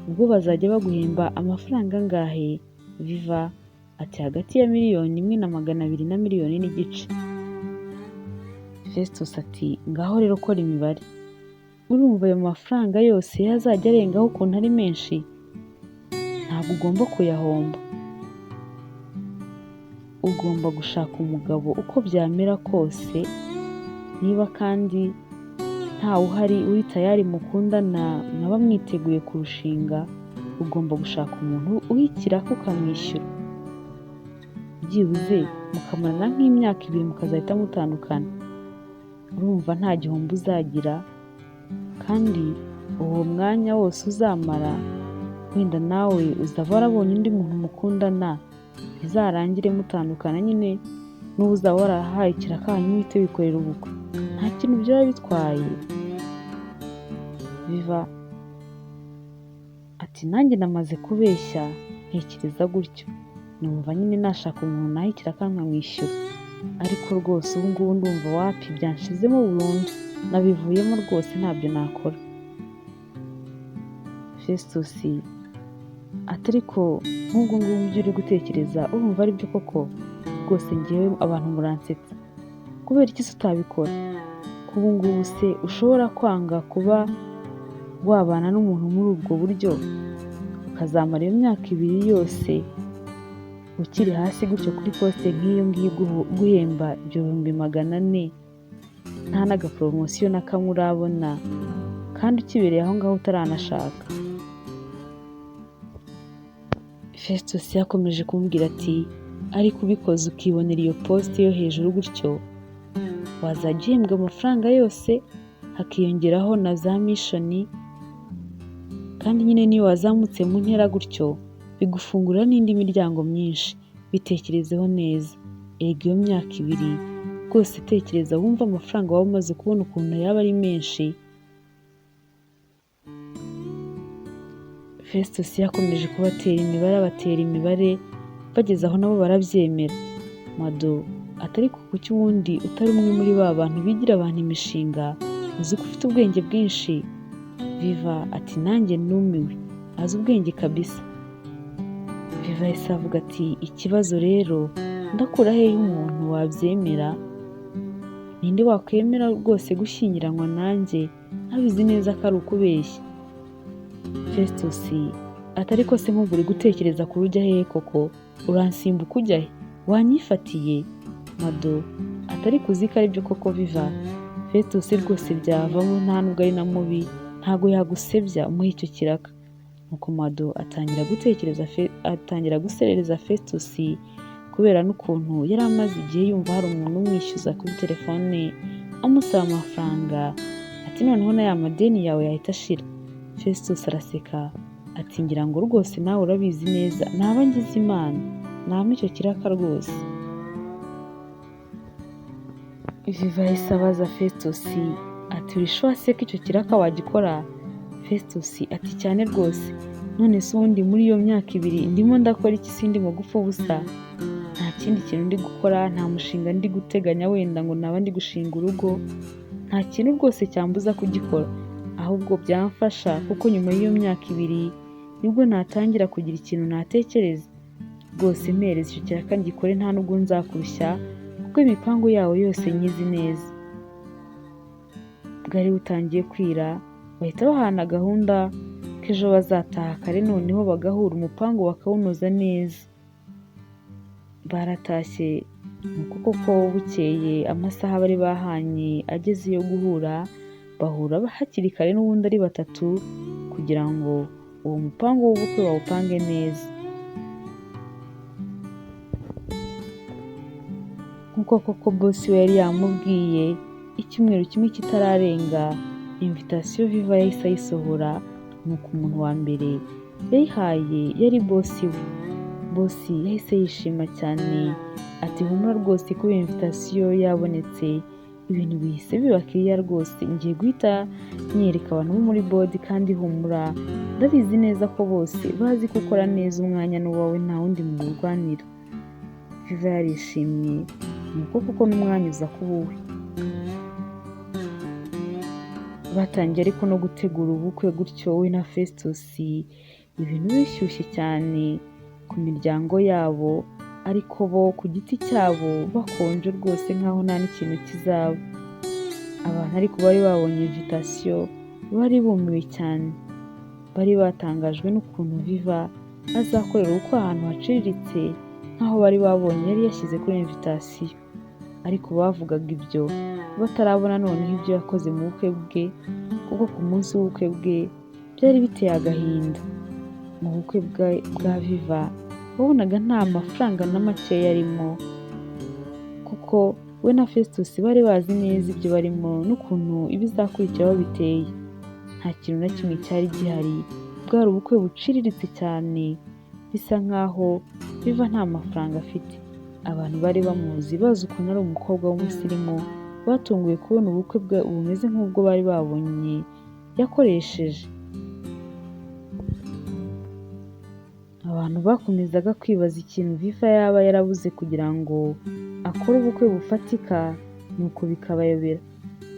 ubwo bazajya baguhemba amafaranga angahe? Viva ati hagati ya 1,200,000 na 200,000 miliyoni n'igice. Festus ati ngaho rero kora imibare, urumva ayo mafaranga yose yazajya arengaho ukuntu ari menshi, ntabwo ugomba kuyahomba. ugomba gushaka umugabo uko byamera kose, niba kandi ntawe uhari uri tayari mukundana mwaba mwiteguye kurushinga, ugomba gushaka umuntu uhikiraka ukamwishyura, byibuze mukamarana nk'imyaka 2 mukazahita mutandukana. Urumva nta gihombo uzagira, kandi uwo mwanya wose uzamara wenda nawe uzaba warabonye undi muntu mukundana, bizarangire mutandukana nyine n'uwo uzaba warahaye ikiraka hanyuma uhite wikorera ubukwe. Nta kintu byaba bitwaye. Viva ati nanjye namaze kubeshya ntekereza gutyo, numva nyine nashaka umuntu naha ikiraka nkamwishyura, ariko rwose ubu ngubu ndumva wapi byanshizemo burundu, nabivuyemo rwose ntabyo nakora. Festus ati ariko nk'ubwo ngubwo ibyo uri gutekereza urumva ari byo koko? Rwose ngewe abantu muransetsa, kubera iki se utabikora? Ubu ngubu se ushobora kwanga kuba wabana n'umuntu muri ubwo buryo, ukazamara iyo myaka 2 yose ukiri hasi gutyo kuri poste nk'iyo ngiyo guhemba 400 nta n'agaporomosiyo na kamwe urabona, kandi ukibereye aho ngaho utaranashaka. Festus yakomeje kumubwira ati ariko ubikoze ukibonera iyo poste yo hejuru gutyo, wazajya uhembwa amafaranga yose hakiyongeraho na za mishoni, kandi nyine niyo wazamutse mu ntera gutyo bigufungurira n'indi miryango myinshi. Bitekerezeho neza, erega iyo myaka 2 rwose tekereza wumva amafaranga waba umaze kubona ukuntu yaba ari menshi. Festus yakomeje kubatera imibare bageze aho nabo barabyemera. Mado atari kuki wundi utari umwe muri ba bantu bigira abantu imishinga, uzi ko ufite ubwenge bwinshi. Viva ati nanjye numiwe, azi ubwenge kabisa. Viva yahise avuga ati ikibazo rero ndakura hehe umuntu wabyemera? Ninde wakwemera rwose gushyingiranwa nanjye abizi neza ko ari ukubeshya? Festus atari ko se nk'ubu uri gutekereza ku rujya hehe koko? Uransimbuka ujya he? Wanyifatiye? Mado atari kuzi ko ari byo koko Viva. Festus rwose byavamo nta nubwo ari na mubi, ntago yagusebya umuha icyo kiraka. Nuko Mado atangira guserereza Festus kubera n'ukuntu yari amaze igihe yumva hari umuntu umwishyuza kuri telefone amusaba amafaranga, ati noneho na ya madeni yawe yahita ashira. Festus araseka ati ngira ngo rwose nawe urabizi neza naba ngize Imana nampa icyo kiraka rwose. Viva yahise abaza Festus ati urishwa se ko icyo kiraka wagikora? Festus ati cyane rwose. None se ubundi muri iyo myaka 2 ndimo ndakora iki? Sindi mu gupfa ubusa, nta kindi kintu ndi gukora, nta mushinga ndi guteganya wenda ngo naba ndi gushinga urugo, nta kintu rwose cyambuza kugikora, ahubwo byamfasha kuko nyuma y'iyo myaka 2 nibwo natangira kugira ikintu natekereza. Rwose mpereza icyo kiraka ngikore, nta nubwo nzakurushya kuko imipango yawo yose nyizi neza. Bwari butangiye kwira, bahita bahana gahunda ko ejo bazataha kare, noneho bagahura umupango bakawunoza neza. Baratashye nuko koko bukeye amasaha bari bahanye ageze yo guhura, bahura hakiri kare n'ubundi ari 3 kugira ngo uwo mupango w'ubukwe bawupange neza. Nkuko koko boss we yari yamubwiye, icyumweru kimwe kitararenga invitation Viva yahise ayisohora. Nuko umuntu wa mbere yayihaye yari boss we. Boss yahise yishima cyane ati humura rwose kuba invitation yabonetse, ibintu bihise bibakiriya rwose, ngiye guhita nyereka abantu bo muri board, kandi humura ndabizi neza ko bose bazi ko ukora neza, umwanya n'uwawe nta wundi mu kurwanira. Viva yarishimye nuko kuko n'umwanya uza kuba uwe. Batangiye ariko no gutegura ubukwe gutyo we na Festus, ibintu bishyushye cyane ku miryango yabo, ariko bo ku giti cyabo bakonje rwose nkaho nta n'ikintu kizaba. Abantu ariko bari babonye invitation bari bumiwe cyane, bari batangajwe n'ukuntu Viva azakorera ubukwe ahantu haciriritse nk'aho bari babonye yari yashyize kuri invitation, ariko bavugaga ibyo batarabona noneho ibyo yakoze mu bukwe bwe, kuko ku munsi w'ubukwe bwe byari biteye agahinda. Mu bukwe bwa Viva wabonaga nta mafaranga na makeya arimo, kuko we na Festus bari bazi neza ibyo barimo n'ukuntu ibizakurikiraho biteye. Nta kintu na kimwe cyari gihari, bwari ubukwe buciriritse cyane, bisa nkaho Viva nta mafaranga afite. Abantu bari bamuzi bazi ukuntu ari umukobwa w'umusirimu, batunguwe kubona ubukwe bwe bumeze nk'ubwo bari babonye yakoresheje. Abantu bakomezaga kwibaza ikintu Viva yaba yarabuze kugira ngo akore ubukwe bufatika, nuko bikabayobera.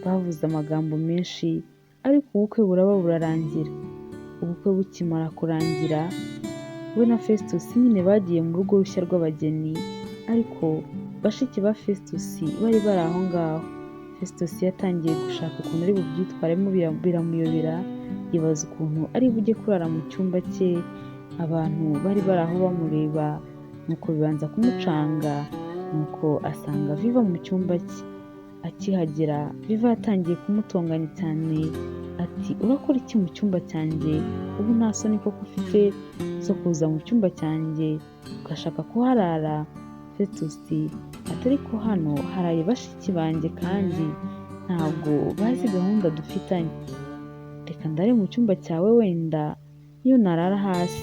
Bavuze amagambo menshi, ariko ubukwe buraba burarangira. Ubukwe bukimara kurangira, we na Festus nyine bagiye mu rugo rushya rw'abageni, ariko bashiki ba Festus bari bari aho ngaho. Festus yatangiye gushaka ukuntu ari bubyitwaremo, biramuyobera, yibaza ukuntu ari bujye kurara mu cyumba cye. Abantu bari bari aho bamureba, nuko bibanza kumucanga, nuko asanga Viva mu cyumba cye. Akihagera, Viva yatangiye kumutonganya cyane, ati urakora iki mu cyumba cyanjye? Ubu nta soni koko ufite zo kuza mu cyumba cyanjye ugashaka kuharara? Festus ati ariko hano haraye bashiki banjye kandi ntabwo bazi gahunda dufitanye. Reka ndare mu cyumba cyawe, wenda iyo narara hasi,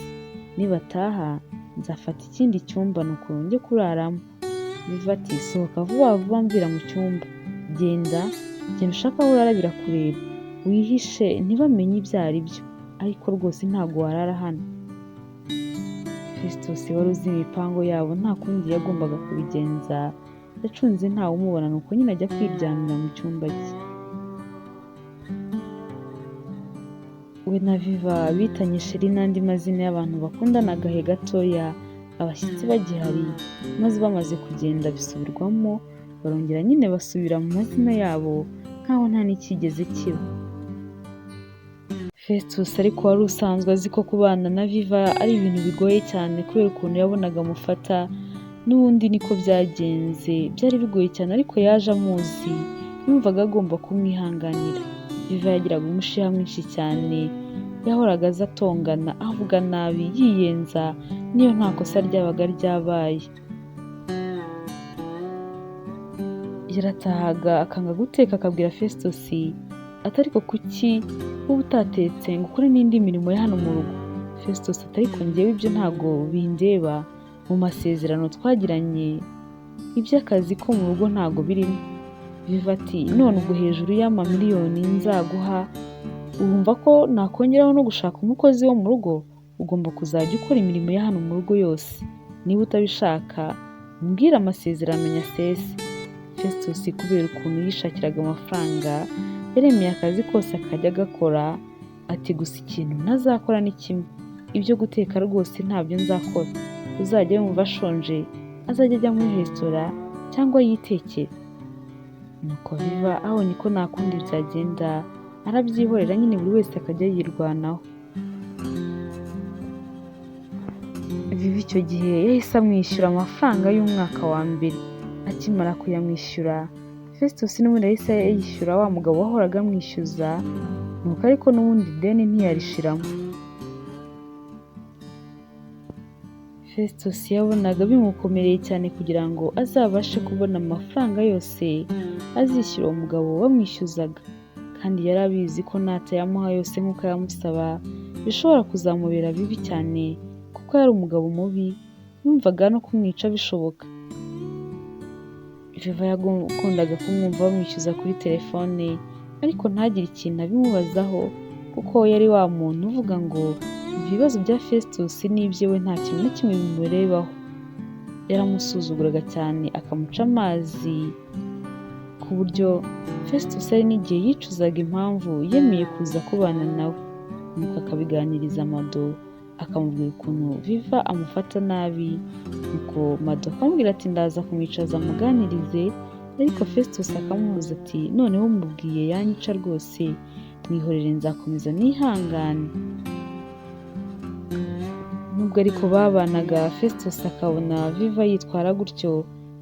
nibataha nzafata ikindi cyumba nuko njye kuraramo. Viva ati sohoka vuba vuba mvira mu cyumba, genda ushaka aho urara birakureba, wihishe ntibamenye ibyo ari byo, ariko rwose ntabwo warara hano. Festus wari uzi imipango yabo nta kundi yagombaga kubigenza, yacunze ntawe umubona, nuko nyine ajya kwiryamira mu cyumba cye. We na Viva bitanye Sheri n'andi mazina y'abantu bakundana agahe gatoya, abashyitsi bagihari, maze bamaze kugenda bisubirwamo, barongera nyine basubira mu mazina yabo nkaho nta n'ikigeze kiba. Festus ariko wari usanzwe azi ko kubana na Viva ari ibintu bigoye cyane kubera ukuntu yabonaga amufata, n'ubundi niko byagenze, byari bigoye cyane, ariko yaje amuzi, yumvaga agomba kumwihanganira. Viva yagiraga umushiha mwinshi cyane, yahoraga aza atongana, avuga nabi, yiyenza, niyo nta kosa ryabaga ryabaye. Yaratahaga akanga guteka, akabwira Festus ati ariko kuki uba utatetse ngo ukore n'indi mirimo ya hano mu rugo? Festus ati ariko njyewe ibyo ntabwo bindeba, mu masezerano twagiranye iby'akazi ko mu rugo ntabwo birimo. Viva ati none ubwo hejuru y'amamiliyoni nzaguha urumva ko nakongeraho no gushaka umukozi wo mu rugo? Ugomba kuzajya ukora imirimo ya hano mu rugo yose, niba utabishaka umbwire amasezerano nyasese. Festus kubera ukuntu yishakiraga amafaranga, yaremeye akazi kose akajya agakora. Ati gusa ikintu ntazakora ni kimwe, ibyo guteka rwose ntabyo nzakora. Uzajya yumva ashonje azajya ajya muri resitora cyangwa yitekere. Nuko Viva abonye ko nta kundi byagenda, arabyihorera nyine, buri wese akajya yirwanaho. Viva icyo gihe yahise amwishyura amafaranga y'umwaka wa mbere. Akimara kuyamwishyura, Festus n'ubundi yahise yishyura wa mugabo wahoraga amwishyuza, nuko ariko n'ubundi ideni ntiyarishiramo. Festus yabonaga bimukomereye cyane kugira ngo azabashe kubona amafaranga yose azishyura uwo mugabo wamwishyuzaga, kandi yari abizi ko natayamuha yose nk'uko yamusaba bishobora kuzamubera bibi cyane, kuko yari umugabo mubi, yumvaga no kumwica bishoboka. Viva yakundaga kumwumva bamwishyuza kuri telefone, ariko ntagire ikintu abimubazaho, kuko yari wa muntu uvuga ngo ibibazo bya Festus n'ibye we nta kintu na kimwe bimurebaho. Yaramusuzuguraga cyane, akamuca amazi, ku buryo Festus hari n'igihe yicuzaga impamvu yemeye kuza kubana nawe, nuko akabiganiriza Mado, akamubwira ukuntu Viva amufata nabi. Nuko Mado akamubwira ati ndaza kumwicaza amuganirize, ariko Festus akamubuza ati noneho umubwiye yanyica rwose, mwihorere nzakomeza nihangane. Nubwo Nubwo ariko babanaga, Festus akabona Viva yitwara gutyo,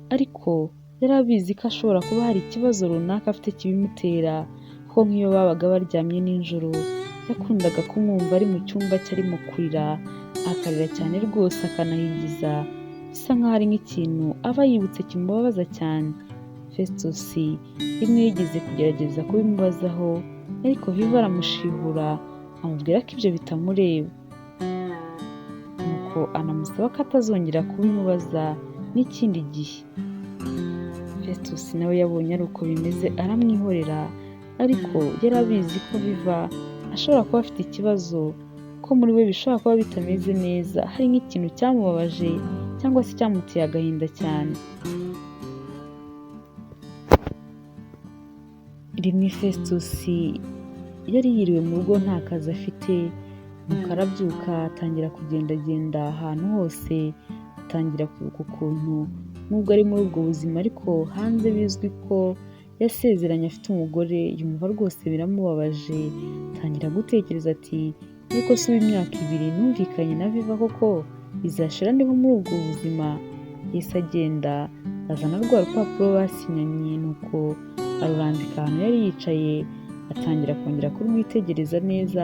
ariko yari abizi ko ashobora kuba hari ikibazo runaka afite kibimutera, kuko nk'iyo babaga baryamye nijoro yakundaga kumwumva ari mu cyumba cye arimo kurira, akarira cyane rwose akanahigiza, bisa nk'aho ari nk'ikintu aba yibutse kimubabaza cyane. Festus rimwe yigeze kugerageza kubimubazaho, ariko Viva aramushihura amubwira ko ibyo bitamureba, nuko anamusaba ko atazongera kubimubaza n'ikindi gihe. Festus nawe yabonye ari uko bimeze aramwihorera, ariko yari abizi ko Viva ashobora kuba afite ikibazo, ko muri we bishobora kuba bitameze neza, hari nk'ikintu cyamubabaje cyangwa se cyamuteye agahinda cyane. Rimwe Festus yari yiriwe mu rugo nta kazi afite, nuko arabyuka atangira kugendagenda ahantu hose, atangira kwibuka ukuntu nubwo ari muri ubwo buzima ariko hanze bizwi ko yasezeranye afite umugore, yumva rwose biramubabaje, atangira gutekereza ati ariko si imyaka 2 numvikanye na Viva koko bizashira ndiho muri ubwo buzima. Yahise agenda azana rwa rupapuro basinyanye, nuko arurambika ahantu yari yicaye, atangira kongera kurwitegereza neza,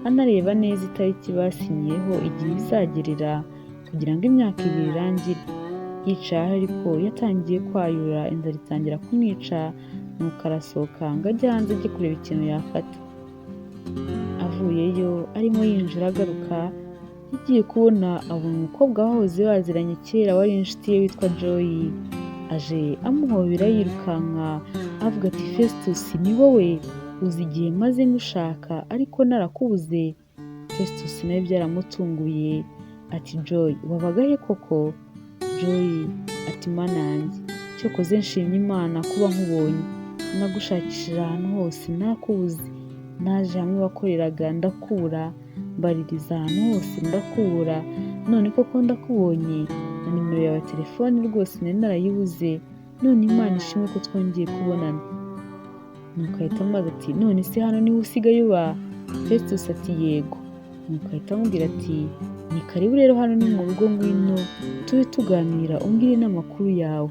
anareba neza itariki basinyiyeho igihe bizagerera kugira ngo imyaka 2 irangire. Yicaye ariko yatangiye kwayura, inzara itangira kumwica, nuko arasohoka ngo ajye hanze ajye kureba ikintu yafata. Avuyeyo arimo yinjira agaruka, yagiye kubona abona umukobwa wahoze baziranye kera wari inshuti ye witwa Joy, aje amuhobera yirukanka avuga ati Festus ni wowe, uzi igihe maze ngushaka ariko narakubuze. Festus nawe byaramutunguye ati Joy wabaga he koko? Joy ati mana yanjye, cyokoze nshimye Imana kuba nkubonye, nagushakishije ahantu hose nakubuze, naje hamwe wakoreraga ndakubura, mbaririza ahantu hose ndakubura, none koko ndakubonye, na nimero yawe telefone rwose nari narayibuze, none Imana ishimwe ko twongeye kubonana. Nuko ahita amubaza ati none se hano niho usigaye uba? Festus ati yego. Nuko ahita amubwira ati ni karibu rero, hano ni mu rugo, ngwino tube tuganira umbwire n'amakuru yawe.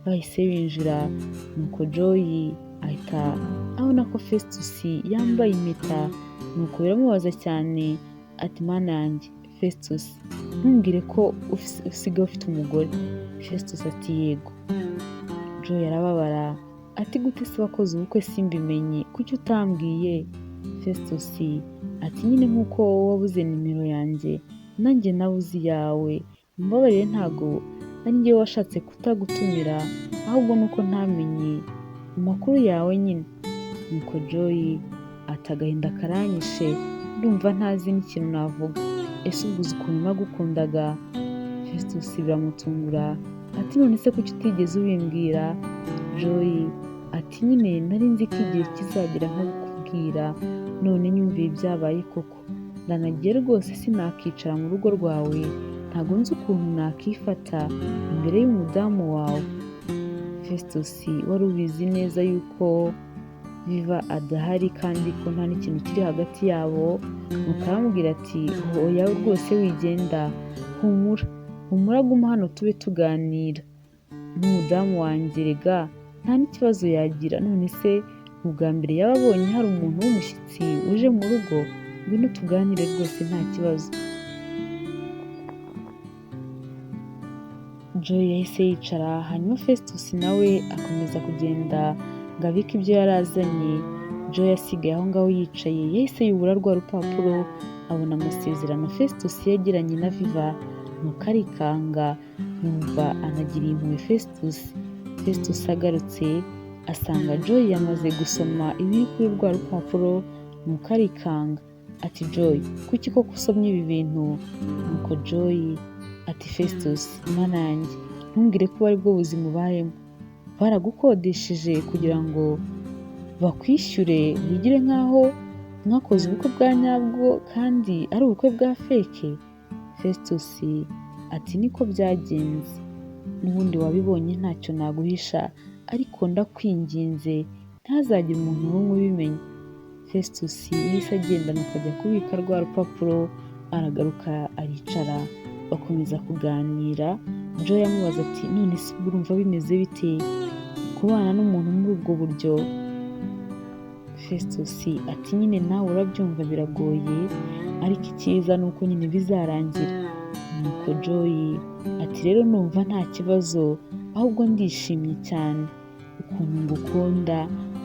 Bahise binjira, nuko Joy ahita abona ko Festus yambaye impeta, nuko biramubaza cyane ati mana yanjye Festus, ntumbwire ko usigaye ufite umugore. Festus ati yego. Joy arababara ati gute se wakoze ubukwe simbimenye, kuki utambwiye? Festus ati nyine nk'uko wabuze nimero yanjye nanjye nabuze iyawe, mbabarire ntago ari njye washatse kutagutumira, ahubwo nuko ntamenye amakuru yawe nyine. Nuko Joy ati agahinda karanyishe, ndumva ntazi n'ikintu navuga, ese ubwo uzi ukuntu nagukundaga? Festus biramutungura ati none se kuki utigeze ubimbwira? Joy ati nyine nari nzi ko igihe kizagera nkabikubwira, none nyumviye ibyabaye koko, ndanagiye rwose sinakicara mu rugo rwawe, ntago nzi ukuntu nakifata imbere y'umudamu wawe. Festus wari ubizi neza yuko Viva adahari kandi ko nta n'ikintu kiri hagati yabo, nuko aramubwira ati oya rwose wigenda, humura guma hano tube tuganira, n'umudamu wanjye rega nta n'ikibazo yagira, none se ubwa mbere yaba abonye hari umuntu w'umushyitsi uje mu rugo, ngwino tuganire rwose nta kibazo. Joy yahise yicara, hanyuma Festus nawe akomeza kugenda ngo abike ibyo yari azanye. Joy asigaye aho ngaho yicaye, yahise yubura rwa rupapuro, abona amasezerano Festus yagiranye na Viva, nuko arikanga yumva anagiriye impuhwe Festus. Festus agarutse asanga Joy yamaze gusoma ibiri kuri rwa rupapuro, nuko arikanga ati Joy kuki koko usomye ibi bintu? Nuko Joy ati Festus mana yanjye, ntumbwire ko ari bwo buzima ubayemo, baragukodesheje kugira ngo bakwishyure bigire nk'aho mwakoze ubukwe bwa nyabwo kandi ari ubukwe bwa feke? Festus ati niko byagenze, n'ubundi wabibonye ntacyo naguhisha, ariko ndakwinginze ntazagire umuntu n'umwe ubimenya. Festus yahise agenda akajya kubika rwa rupapuro, aragaruka aricara bakomeza kuganira. Joy amubaza ati none se urumva bimeze bite kubana n'umuntu muri ubwo buryo? Festus ati nyine nawe urabyumva biragoye, ariko icyiza ni uko nyine bizarangira. Nuko Joy ati rero numva nta kibazo, ahubwo ndishimye cyane ukuntu ngukunda,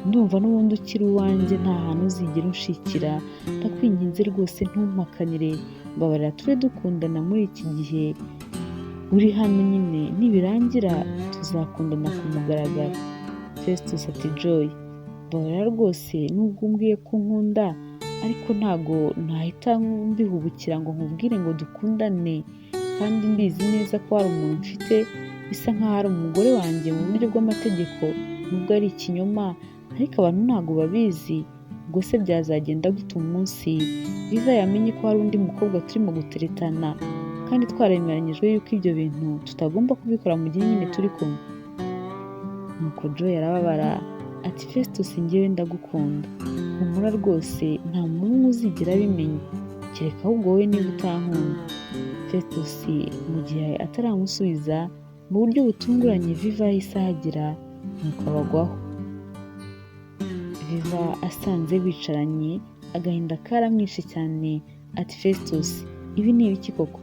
ndumva n'ubundi ukiri uwanjye nta hantu uzigera unshikira, ndakwinginze rwose ntumpakanire, mbabarira tube dukundana muri iki gihe uri hano, nyine nibirangira tuzakundana ku mugaragaro. Festus ati Joy mbabarira rwose nubwo umbwiye ko nkunda, ariko ntago nahita mbihubukira ngo nkubwire ngo dukundane, kandi mbizi neza ko hari umuntu mfite bisa nk'aho ari umugore wanjye mu buryo bw'amategeko, nubwo ari ikinyoma ariko abantu ntago babizi. Ubwo se byazagenda gute umunsi Viva yamenye ko hari undi mukobwa turimo guteretana, kandi twaremeranyijwe yuko ibyo bintu tutagomba kubikora mu gihe nyine turi kumwe? Nuko Joy arababara ati Festus njyewe ndagukunda, humura rwose nta muntu uzigera abimenya, kereka ahubwo wowe niba utankunda. Festus mu gihe ataramusubiza mu buryo butunguranye Viva yahise ahagera, nuko abagwaho. Viva asanze bicaranye agahinda karamwishe cyane ati Festus ibi ni ibiki koko,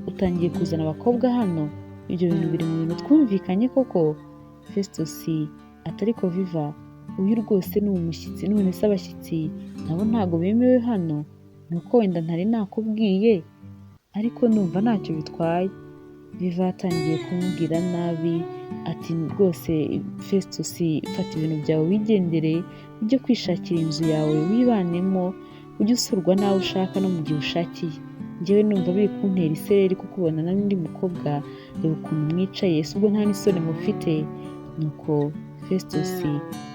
utangiye kuzana abakobwa hano, ibyo bintu biri mu bintu twumvikanye koko? Festus ati ariko Viva uyu rwose ni umushyitsi, none se abashyitsi nabo ntago bemewe hano, nuko wenda ntari nakubwiye, ariko numva ntacyo bitwaye. Viva atangiye kumubwira nabi ati rwose Festus fata ibintu byawe wigendere, ujye kwishakira inzu yawe wibanemo, ujye usurwa nawe ushaka no mu gihe ushakiye, njyewe numva biri kuntera isereri kukubona n'undi mukobwa, reba ukuntu mwicaye, ese ubwo nta n'isoni mufite? Nuko Festus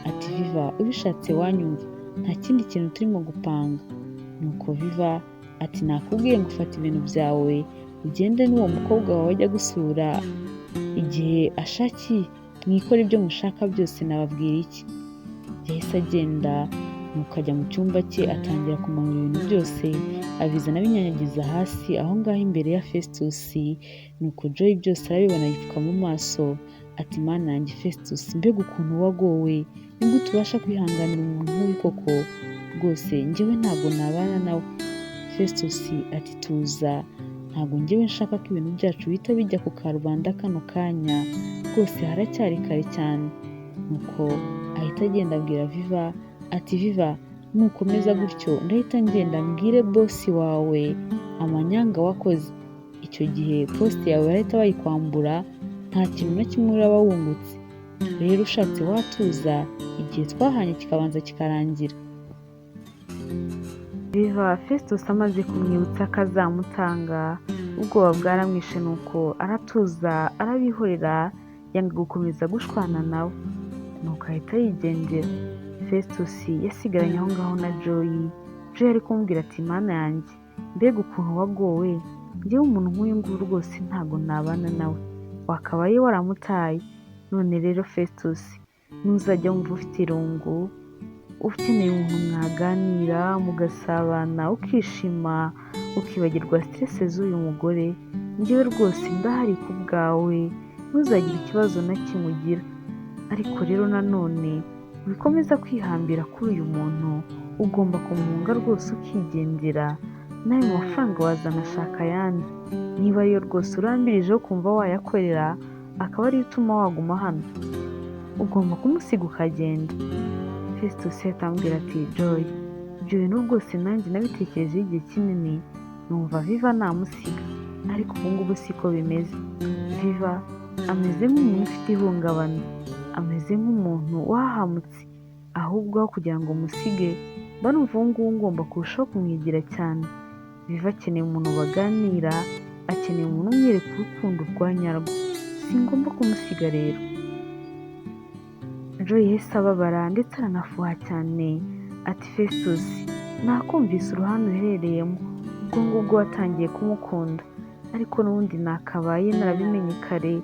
ati Viva ubishatse wanyumva, nta kindi kintu turimo gupanga. Nuko Viva ati nakubwiye ngo ufata ibintu byawe ugende n'uwo mukobwa wawe ajya gusura igihe ashakiye, mwikora ibyo mushaka byose, nababwira iki? Yahise agenda nuko ajya mu cyumba cye atangira kumanura ibintu byose abizana abinyanyagiza hasi aho ngaho imbere ya Festus. Nuko Joy byose arabibona yipfuka mu maso ati mana yanjye Festus, mbega ukuntu wagowe, nigute ubasha kwihanganira umuntu nk'uyu koko? Rwose njyewe ntabwo nabana nawe. Festus ati tuza, ntabwo njyewe nshaka ko ibintu byacu bihita bijya ku karubanda kano kanya, rwose haracyari kare cyane. Nuko ahita agenda abwira Viva ati Viva nukomeza gutyo ndahita ngenda mbwire bosi wawe amanyanga wakoze, icyo gihe poste yawe barahita bayikwambura, nta kintu na kimwe uraba wungutse, rero ushatse watuza igihe twahanye kikabanza kikarangira. Viva Festus amaze kumwibutsa ko azamutanga, ubwoba bwaramwishe nuko aratuza arabihorera, yanga gukomeza gushwana nawe, nuko ahita yigendera. Festus yasigaranye aho ngaho na Joy. Joy ari kumubwira ati mana yanjye mbega ukuntu wagowe, njyewe umuntu nk'uyu nguyu rwose ntabwo nabana nawe, wakabaye waramutaye. None rero Festus nuzajya wumva ufite irungu, ukeneye umuntu mwaganira mugasabana ukishima ukibagirwa stress z'uyu mugore, njyewe rwose ndahari ku bwawe, ntuzagire ikibazo na kimwe ugira. Ariko rero nanone wikomeza kwihambira kuri uyu muntu, ugomba kumuhunga rwose ukigendera, n'ayo mafaranga wazana ashaka ayandi, niba ariyo rwose urambirijeho kumva wayakorera akaba ariyo utuma waguma hano, ugomba kumusiga ukagenda. Festus yatambwira ati Joy ibyo bintu rwose nanjye nabitekerejeho igihe kinini, numva Viva namusiga, ariko ubu ngubu siko bimeze. Viva ameze nk'umuntu ufite ihungabana, ameze nk'umuntu wahamutse, ahubwo aho kugira ngo musige mba numva ubu ngubu ngomba kurushaho kumwigira cyane. Viva akeneye umuntu baganira, akeneye umuntu umwereka urukundo rwa nyarwo, singomba kumusiga rero. Joy yahise ababara ndetse aranafuha cyane ati Festus nakumvise uruhande uherereyemo, ubwo ngubwo watangiye kumukunda, ariko n'ubundi nakabaye narabimenye kare,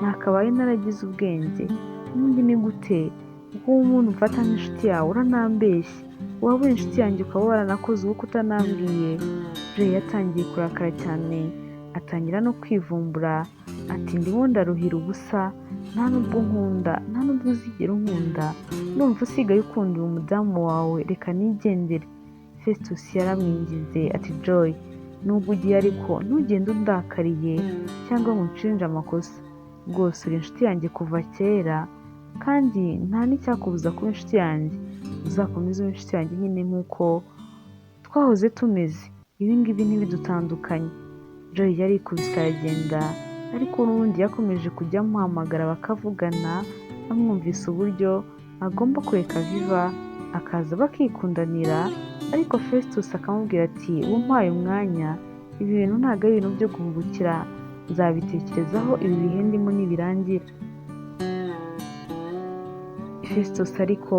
nakabaye naragize ubwenge, n'ubundi ni gute ubwo umuntu mfata nk'inshuti yawe uranambeshya, waba uri inshuti yanjye ukaba waranakoze ubukwe utanambwiye. Jay yatangiye kurakara cyane, atangira no kwivumbura ati ndimo ndaruhira ubusa, nta nubwo nkunda, nta nubwo uzigera unkunda, ndumva usigaye ukunda uyu mudamu wawe, reka nigendere. Festus yaramwingize ati Joy, nubwo ugiye ariko ntugende undakariye cyangwa ngo unshinje amakosa, rwose uri inshuti yanjye kuva kera kandi nta n'icyakubuza kuba inshuti yanjye, uzakomeze ube inshuti yanjye nyine nk'uko twahoze tumeze, ibi ngibi ntibidutandukanye. Joy yarikubise aragenda, ariko n'ubundi yakomeje kujya amuhamagara bakavugana, amwumvise uburyo agomba kureka Viva akaza bakikundanira, ariko Festus akamubwira ati umpaye umwanya, ibi bintu ntabwo ari ibintu byo guhubukira, nzabitekerezaho ibi bihe ndimo nibirangira. Festus ariko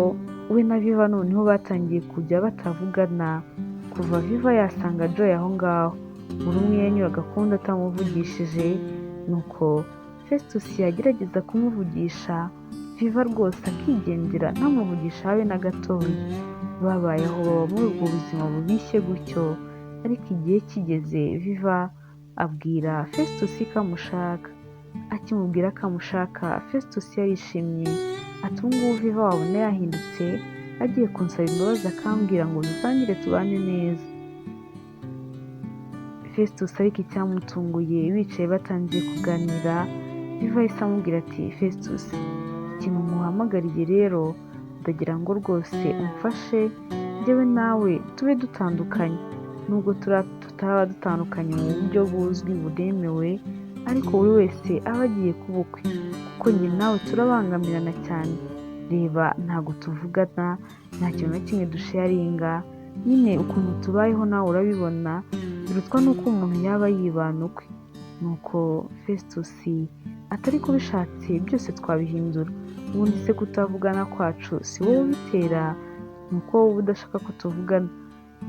we na Viva noneho batangiye kujya batavugana kuva Viva yasanga Joy aho ngaho, buri umwe yanyuraga kundi atamuvugishije, nuko Festus yagerageza kumuvugisha Viva rwose akigendera ntamuvugisha habe na gatoya. Babayeho baba muri ubwo buzima bubishye gutyo, ariko igihe kigeze Viva abwira Festus ko amushaka. Akimubwira ko amushaka, Festus yarishimye ati ubu ngubu Viva wabona yahindutse, agiye kunsaba imbabazi akambwira ngo dutangire tubane neza. Festus ariko icyamutunguye bicaye batangiye kuganira, Viva yahise amubwira ati Festus, ikintu muhamagariye rero ndagira ngo rwose umfashe njyewe nawe tube dutandukanye, nubwo tutaba dutandukanye mu buryo buzwi buremewe, ariko buri wese aba agiye ku bukwe, kuko njye nawe turabangamirana cyane. Reba ntabwo tuvugana, nta kintu na kimwe dusharinga, nyine ukuntu tubayeho nawe urabibona, birutwa n'uko umuntu yaba yibana ukwe. Nuko Festus atari ko bishatse byose twabihindura, ubundi se kutavugana kwacu si wowe ubitera, nuko wowe udashaka ko tuvugana.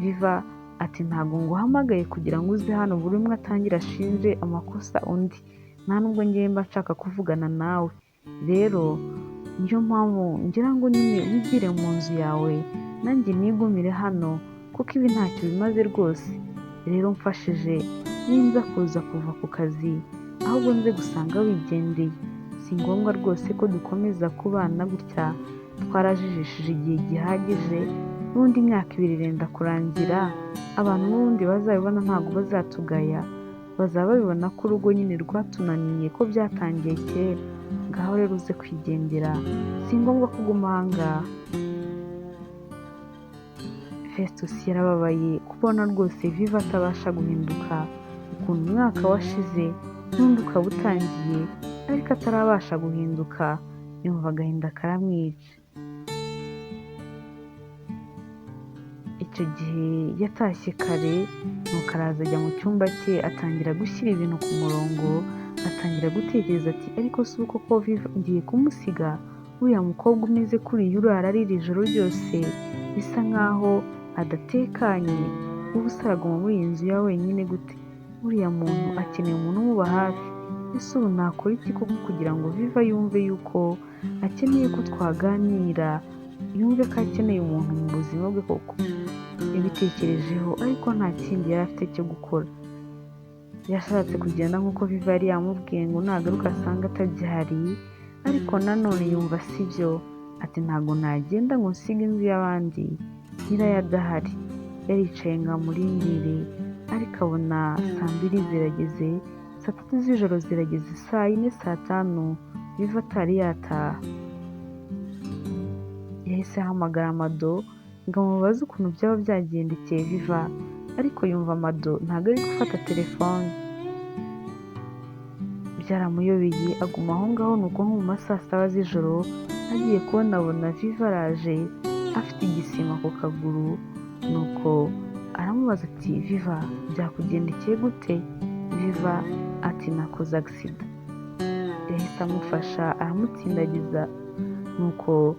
Viva ati ntabwo nguhamagaye kugira ngo uze hano buri umwe atangire ashinje amakosa undi, nta nubwo ngiye mba nshaka kuvugana nawe, rero niyo mpamvu ngira ngo nyine wigire mu nzu yawe nanjye nigumire hano, kuko ibi ntacyo bimaze rwose. Rero mfashije ninza kuza kuva ku kazi, ahubwo nze gusanga wigendeye, si ngombwa rwose ko dukomeza kubana gutya, twarajijishije igihe gihagije, n'undi imyaka 2 irenda kurangira, abantu n'ubundi bazabibona ntabwo bazatugaya, bazaba babibona ko urugo nyine rwatunaniye, ko byatangiye kera. Ngaho rero uze kwigendera, si ngombwa kuguma aha ngaha. Festus yarababaye kubona rwose Viva atabasha guhinduka, ukuntu umwaka washize n'undi ukaba utangiye ariko atarabasha guhinduka, yumva agahinda karamwica. Icyo gihe yatashye kare, nuko araza ajya mu cyumba cye atangira gushyira ibintu ku murongo, atangira gutekereza ati ariko si uko ko Viva ngiye kumusiga, uriya mukobwa umeze kuriya urara arira ijoro ryose, bisa nkaho adatekanye, ubu se araguma muri iyi nzu ya wenyine gute? Uriya muntu akeneye umuntu umuba hafi, ese ubu nakora iki koko kugira ngo Viva yumve yuko akeneye ko twaganira, yumve ko akeneye umuntu mu buzima bwe koko? Yabitekerejeho ariko nta kindi yari afite cyo gukora. Yashatse kugenda nk'uko Viva yari yamubwiye ngo nagaruka asanga atagihari, ariko nanone yumva sibyo, ati ntabwo nagenda ngo nsige inzu y'abandi nyirayo adahari. Yaricaye ngo amurindire, ariko abona saa 2 zirageze, saa 3 z'ijoro zirageze, saa 4, saa 5 Viva atari yataha. Yahise ahamagara Mado ngo amubaze ukuntu byaba byagendekeye Viva, ariko yumva Mado ntabwo ari gufata telefone. Byaramuyobeye aguma aho ngaho, nuko nko mu masaa 7 z'ijoro agiye kubona abona Viva araje afite igisima ku kaguru, nuko aramubaza ati Viva byakugendekeye gute? Viva ati nakoze accident. Yahise amufasha aramutsindagiza, nuko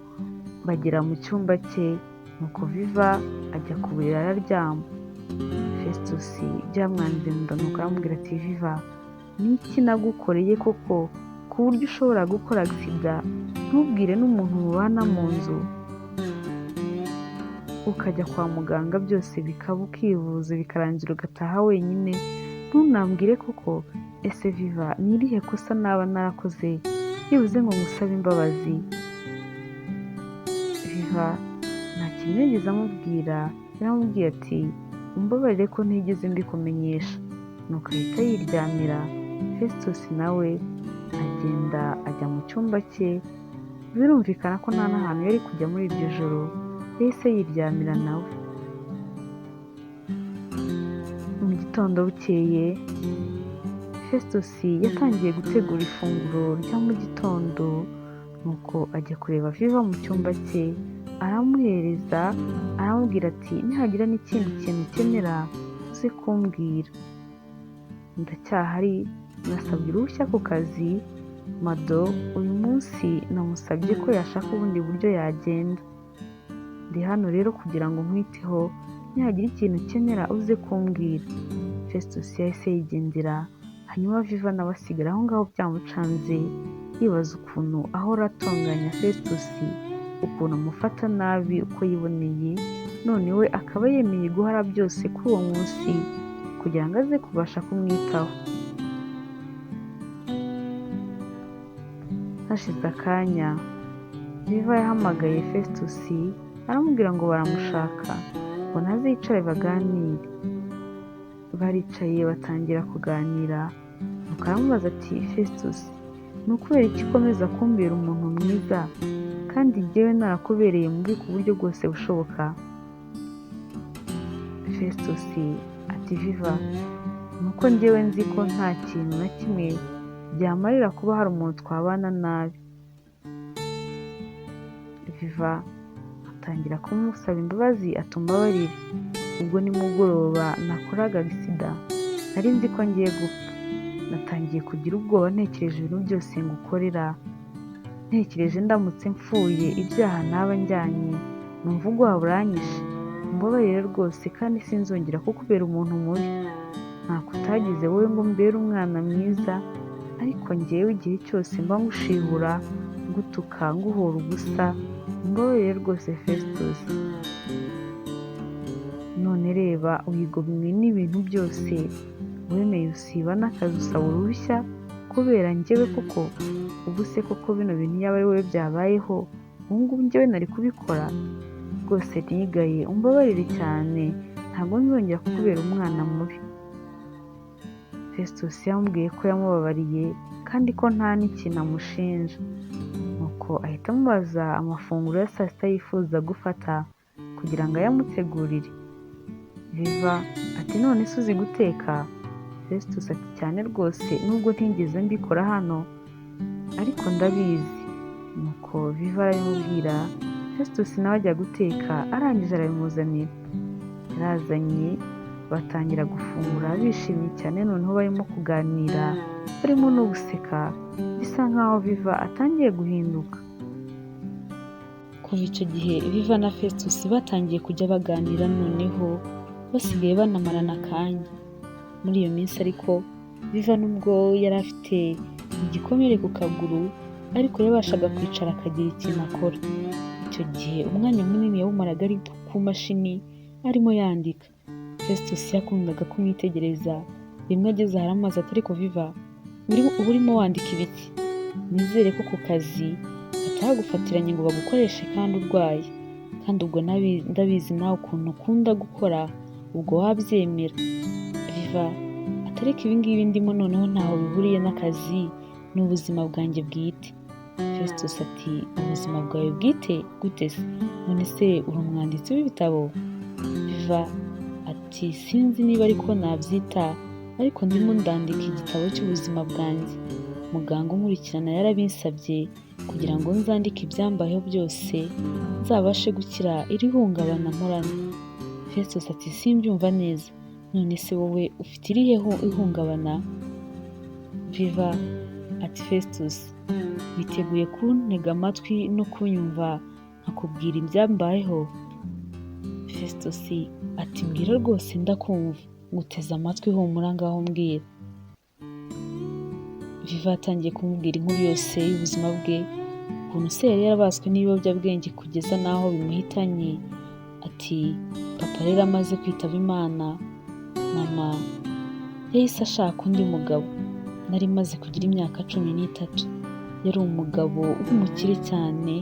bagera mu cyumba cye, nuko Viva ajya ku buriri araryama. Festus byamwanze mu nda, nuko aramubwira ati Viva niki nagukoreye koko ku buryo ushobora gukora accident ntubwire n'umuntu mubana mu nzu? ukajya kwa muganga byose bikaba ukivuza bikarangira ugataha wenyine, ntunambwire koko ese Viva ni irihe kosa naba narakoze byibuze ngo ngusabe imbabazi? Viva nta kintu yigeze amubwira, yaramubwiye ati umbabarire ko ntigeze mbikumenyesha, nuko ahita yiryamira. Festus nawe agenda ajya mu cyumba cye, birumvikana ko nta n'ahantu yari kujya muri iryo joro, yahise yiryamira nawe. Mu gitondo bukeye Festus yatangiye gutegura ifunguro rya mu gitondo, nuko ajya kureba Viva mu cyumba cye, aramuhereza, aramubwira ati nihagira n'ikindi kintu ukenera uze kumbwira, ndacyahari, nasabye uruhushya ku kazi, Mado uyu munsi namusabye ko yashaka ubundi buryo yagenda, ndi hano rero kugira ngo nkwiteho, nihagira ikintu ukenera uze kumbwira. Festus yahise yigendera, hanyuma Viva nawe asigara aho ngaho byamucanze, yibaza ukuntu ahora atonganya Festus, ukuntu amufata nabi uko yiboneye, none we akaba yemeye guhara byose kuri uwo munsi kugira ngo aze kubasha kumwitaho. Hashize akanya Viva yahamagaye Festus aramubwira ngo baramushaka, ngo naze yicare baganire. Baricaye batangira kuganira, nuko aramubaza ati Festus ni ukubera iki ukomeza kumbera umuntu mwiza kandi njyewe narakubereye mubi ku buryo bwose bushoboka? Festus ati Viva nuko njyewe nzi ko nta kintu na kimwe byamarira kuba hari umuntu twabana nabi. Viva atangira kumusaba imbabazi, atumbabarire, ubwo nimugoroba nakoraga sida, nari nzi ko ngiye gupfa, natangiye kugira ubwoba ntekereje ibintu byose ngukorera, ntekereje ndamutse mpfuye ibyaha naba njyanye, numva ubwoba buranyishe, umbabarire rwose kandi sinzongera kukubera umuntu mubi, ntako utagize wowe ngo mbere umwana mwiza, ariko njyewe igihe cyose mba ngushihura, ngutuka, nguhora ubusa, umbabarire rwose Festus. None reba wigomwe n'ibintu byose, wemeye usiba n'akazi usaba uruhushya kubera njyewe koko? Ubu se koko bino bintu yaba ari wowe byabayeho, ubu ngubu njyewe nari kubikora? Rwose ntigaye, umbabarire cyane, ntabwo nzongera kukubera umwana mubi. Festus yamubwiye ko yamubabariye kandi ko nta n'ikintu amushinja, nuko ahita amubaza amafunguro ya saa sita yifuza gufata kugira ngo ayamutegurire. Viva ati none se uzi guteka? Festus ati cyane rwose, nubwo ntigeze mbikora hano ariko ndabizi. Nuko Viva arabimubwira, Festus nawe ajya guteka, arangije arabimuzanira. Yarazanye, batangira gufungura bishimye cyane, noneho barimo kuganira, barimo no guseka, bisa nkaho Viva atangiye guhinduka. Kuva icyo gihe Viva na Festus batangiye kujya baganira, noneho basigaye banamarana akanya. Muri iyo minsi ariko Viva nubwo yari afite igikomere ku kaguru, ariko yabashaga kwicara akagira ikintu akora. Icyo gihe umwanya munini yawumaraga ari ku mashini arimo yandika. Festus yakundaga kumwitegereza, rimwe ageze aramaze ati ariko Viva uba urimo wandika ibiki? Nizere ko ku kazi batagufatiranye ngo bagukoreshe kandi urwaye, kandi ubwo ndabizi nawe ukuntu ukunda gukora, ubwo wabyemera. Viva atareka ibingibi ndimo noneho ntaho bihuriye n'akazi, ni ubuzima bwanjye bwite. Festus ati ubuzima bwawe bwite gute se? None se uri umwanditsi w'ibitabo? Viva ati sinzi niba ariko nabyita, ariko ndimo ndandika igitabo cy'ubuzima bwanjye. Muganga unkurikirana yarabinsabye kugira ngo nzandike ibyambayeho byose, nzabashe gukira iri hungabana mporana. Festus ati simbyumva neza, none se wowe ufite irihe ihungabana? Viva ati Festus witeguye kuntega amatwi no kunyumva nkakubwira ibyambayeho? Festus ati mbwira rwose ndakumva, nguteze amatwi, humura ngaho mbwira. Viva atangiye kumubwira inkuru yose y'ubuzima bwe, ukuntu se yari yarabaswe n'ibiyobyabwenge kugeza n'aho bimuhitanye, Ati papa rero amaze kwitaba Imana, mama yahise ashaka undi mugabo. Nari maze kugira imyaka 13. Yari umugabo w'umukire cyane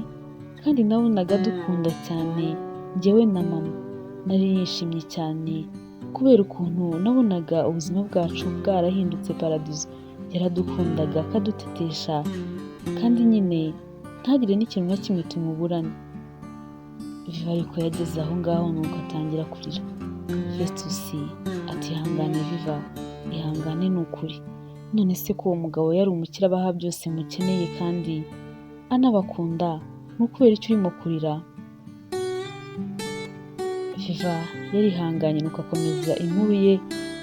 kandi nabonaga dukunda cyane njyewe na mama. Nari nishimye cyane kubera ukuntu nabonaga ubuzima bwacu bwarahindutse paradizo. Yaradukundaga akadutetesha kandi nyine ntagire n'ikintu na kimwe tumuburana. Viva ariko yageze aho ngaho nuko atangira kurira. Festus ati ihangane Viva, ihangane ni ukuri. None se ko uwo mugabo yari umukire abaha byose mukeneye kandi anabakunda, ni ukubera icyo urimo kurira? Viva yarihanganye nuko akomeza inkuru ye,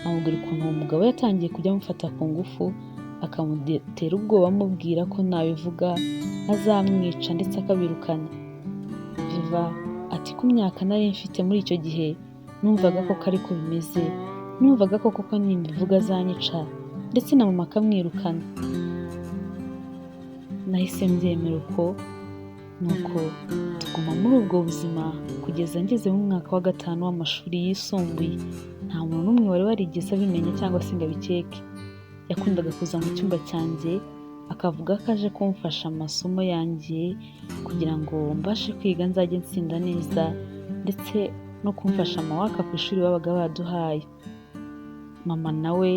amubwira ukuntu uwo mugabo yatangiye kujya amufata ku ngufu, akamutera ubwoba amubwira ko nabivuga azamwica ndetse akabirukana. Viva ati ku myaka nari mfite muri icyo gihe numvaga koko ariko bimeze, numvaga koko ko nimbivuga azanyica ndetse na mama akamwirukana. Nahise mbyemera uko, nuko tuguma muri ubwo buzima kugeza ngeze mu mwaka wa 5 w'amashuri yisumbuye. Nta muntu n'umwe wari warigeze abimenya cyangwa se ngo abikeke. Yakundaga kuza mu cyumba cyanjye akavuga ko aje kumfasha amasomo yanjye kugira ngo mbashe kwiga nzajye nsinda neza, ndetse no kumfasha amawaka ku ishuri babaga baduhaye. Mama nawe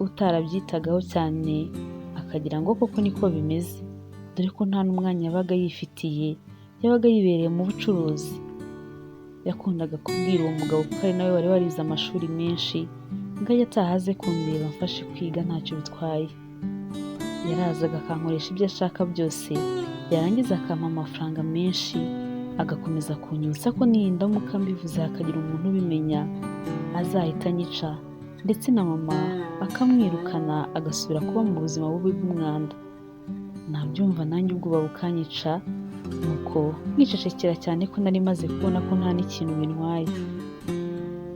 utarabyitagaho cyane akagira ngo koko niko bimeze, dore ko nta n'umwanya yabaga yifitiye, yabaga yibereye mu bucuruzi. Yakundaga kubwira uwo mugabo kuko ari nawe wari warize amashuri menshi ngo ajye ataha aze kundeba mfashe kwiga ntacyo bitwaye. Yarazaga akankoresha ibyo ashaka byose, yarangiza akampa amafaranga menshi, agakomeza kunyibutsa ko nindamuka mbivuze hakagira umuntu ubimenya azahita anyica, ndetse na mama akamwirukana agasubira kuba mu buzima bubi bw'umwanda. Nabyumva nanjye ubwoba bukanyica, nuko nkicecekera cyane ko nari maze kubona ko nta n'ikintu bintwaye.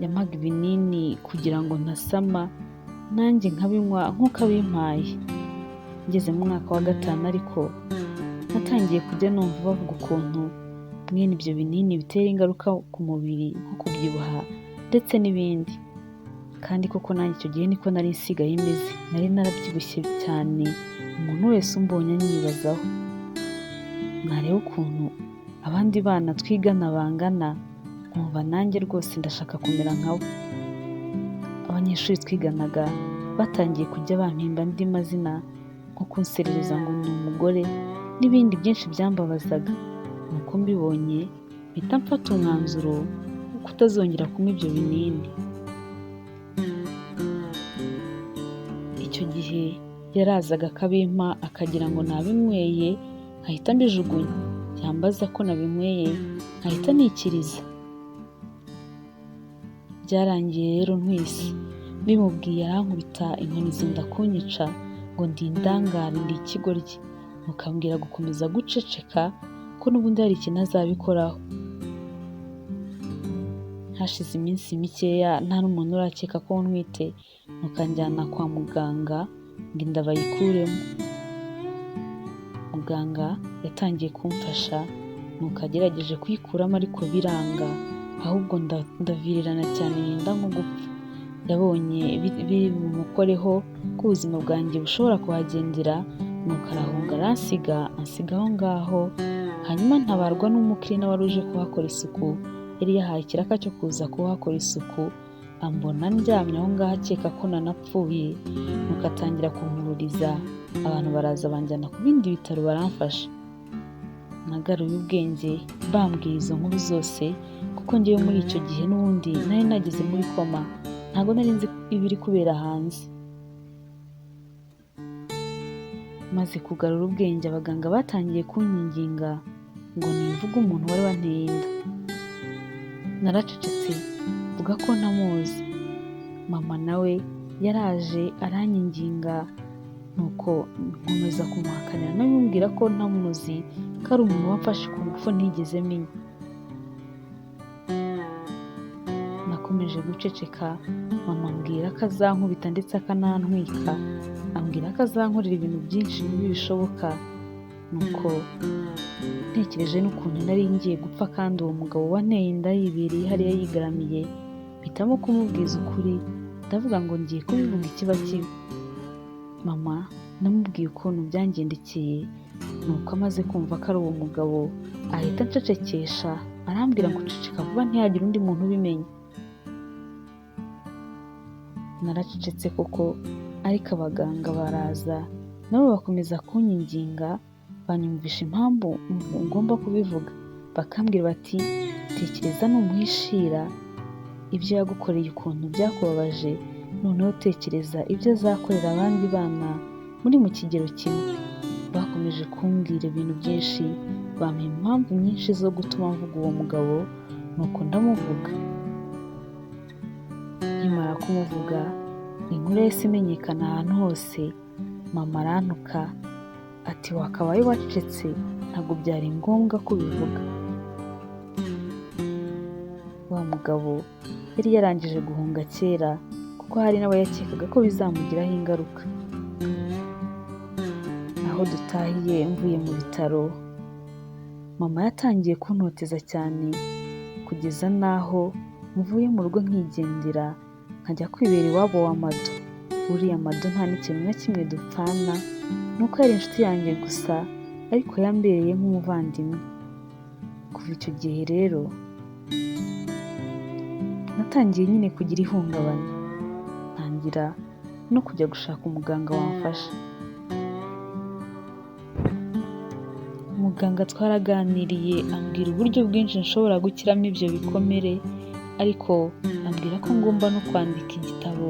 Yampaga ibinini kugira ngo ntasama, nanjye nkabinywa nk'uko abimpaye. Ngeze mu mwaka wa 5 ariko natangiye kujya numva bavuga ukuntu mwene ibyo binini bitera ingaruka ku mubiri nko kubyibuha ndetse n'ibindi. Kandi koko nanjye icyo gihe niko nari nsigaye imeze, nari narabyibushye cyane, umuntu wese umbonye anyibazaho. Nareba ukuntu abandi bana twigana bangana, nkumva nanjye rwose ndashaka kumera nkabo. Abanyeshuri twiganaga batangiye kujya bampimba andi mazina nko kunserereza ngo ni umugore n'ibindi byinshi byambabazaga. Nuko mbibonye mpita mfata umwanzuro wo kutazongera kunywa ibyo binini. Icyo gihe yarazaga akabimpa akagira ngo nabinyweye nkahita mbijugunya, yambaza ko nabinyweye nkahita nikiriza. Byarangiye rero ntwise, bimubwiye arankubita inkoni zenda kunyica ngo ndi indangare, ndi ikigoryi, mukambwira gukomeza guceceka ko n'ubundi hari ikintu azabikoraho. Hashize iminsi mikeya nta n'umuntu urakeka ko ntwite, mukanjyana kwa muganga ngo inda bayikuremo. Muganga yatangiye kumfasha, nuko agerageje kuyikuramo ariko biranga, ahubwo ndavirirana cyane yenda nko gupfa. Yabonye biri bumukoreho ko ubuzima bwanjye bushobora kuhagendera, nuko arahunga aransiga, ansiga aho ngaho. Hanyuma ntabarwa n'umukirina wari uje kuhakora isuku, yari yahaye ikiraka cyo kuza kuhakora isuku. Ambona ndyamye aho ngaho akeka ko nanapfuye, nuko atangira kumpururiza. Abantu baraza banjyana ku bindi bitaro baramfasha. Nagaruye ubwenge bambwiye izo nkuru zose, kuko ngewe muri icyo gihe n'ubundi nari nageze muri koma, ntabwo nari nzi ibiri kubera hanze. Maze kugarura ubwenge, abaganga batangiye kunyinginga ngo nimvuge umuntu wari wanteye inda. Naracecetse mvuga ko ntamuzi. Mama nawe yaraje aranyinginga, nuko nkomeza kumuhakanira namubwira ko ntamuzi, ko ari umuntu wamfashe ku ngufu ntigeze menya. Nakomeje guceceka, mama ambwira ko azankubita ndetse akanantwika, ambwira ko azankorera ibintu byinshi bibi bishoboka. Nuko ntekereje n'ukuntu nari ngiye gupfa kandi uwo mugabo wanteye inda yibereye hariya yigaramiye, mpitamo kumubwiza ukuri ndavuga ngo ngiye kubivuga ikiba kibi. Mama namubwiye ukuntu byangendekeye, nuko amaze kumva ko ari uwo mugabo ahita anshecekesha arambwira ngo ceceka vuba ntihagire undi muntu ubimenya. Naracecetse koko, ariko abaganga baraza nabo bakomeza kunyinginga, banyumvisha impamvu ngomba kubivuga, bakambwira bati tekereza numuhishira ibyo yagukoreye ukuntu byakubabaje, noneho tekereza ibyo azakorera abandi bana muri mu kigero kimwe. Bakomeje kumbwira ibintu byinshi, bampa impamvu nyinshi zo gutuma mvuga uwo mugabo, nuko ndamuvuga. Nkimara kumuvuga inkuru yahise imenyekana ahantu hose. Mama arantuka ati wakabaye wacecetse, ntabwo byari ngombwa ko ubivuga. Wa mugabo yari yarangije guhunga kera, kuko hari n'abayakekaga ko bizamugiraho ingaruka. Aho dutahiye mvuye mu bitaro, mama yatangiye kuntoteza cyane kugeza n'aho mvuye mu rugo nkigendera nkajya kwibera iwabo wa Mado. Uriya Mado nta n'ikintu na kimwe dupfana, nuko yari inshuti yanjye gusa, ariko yambereye nk'umuvandimwe. Kuva icyo gihe rero natangiye nyine kugira ihungabana, ntangira no kujya gushaka umuganga wamfasha. Umuganga twaraganiriye ambwira uburyo bwinshi nshobora gukiramo ibyo bikomere, ariko ambwira ko ngomba no kwandika igitabo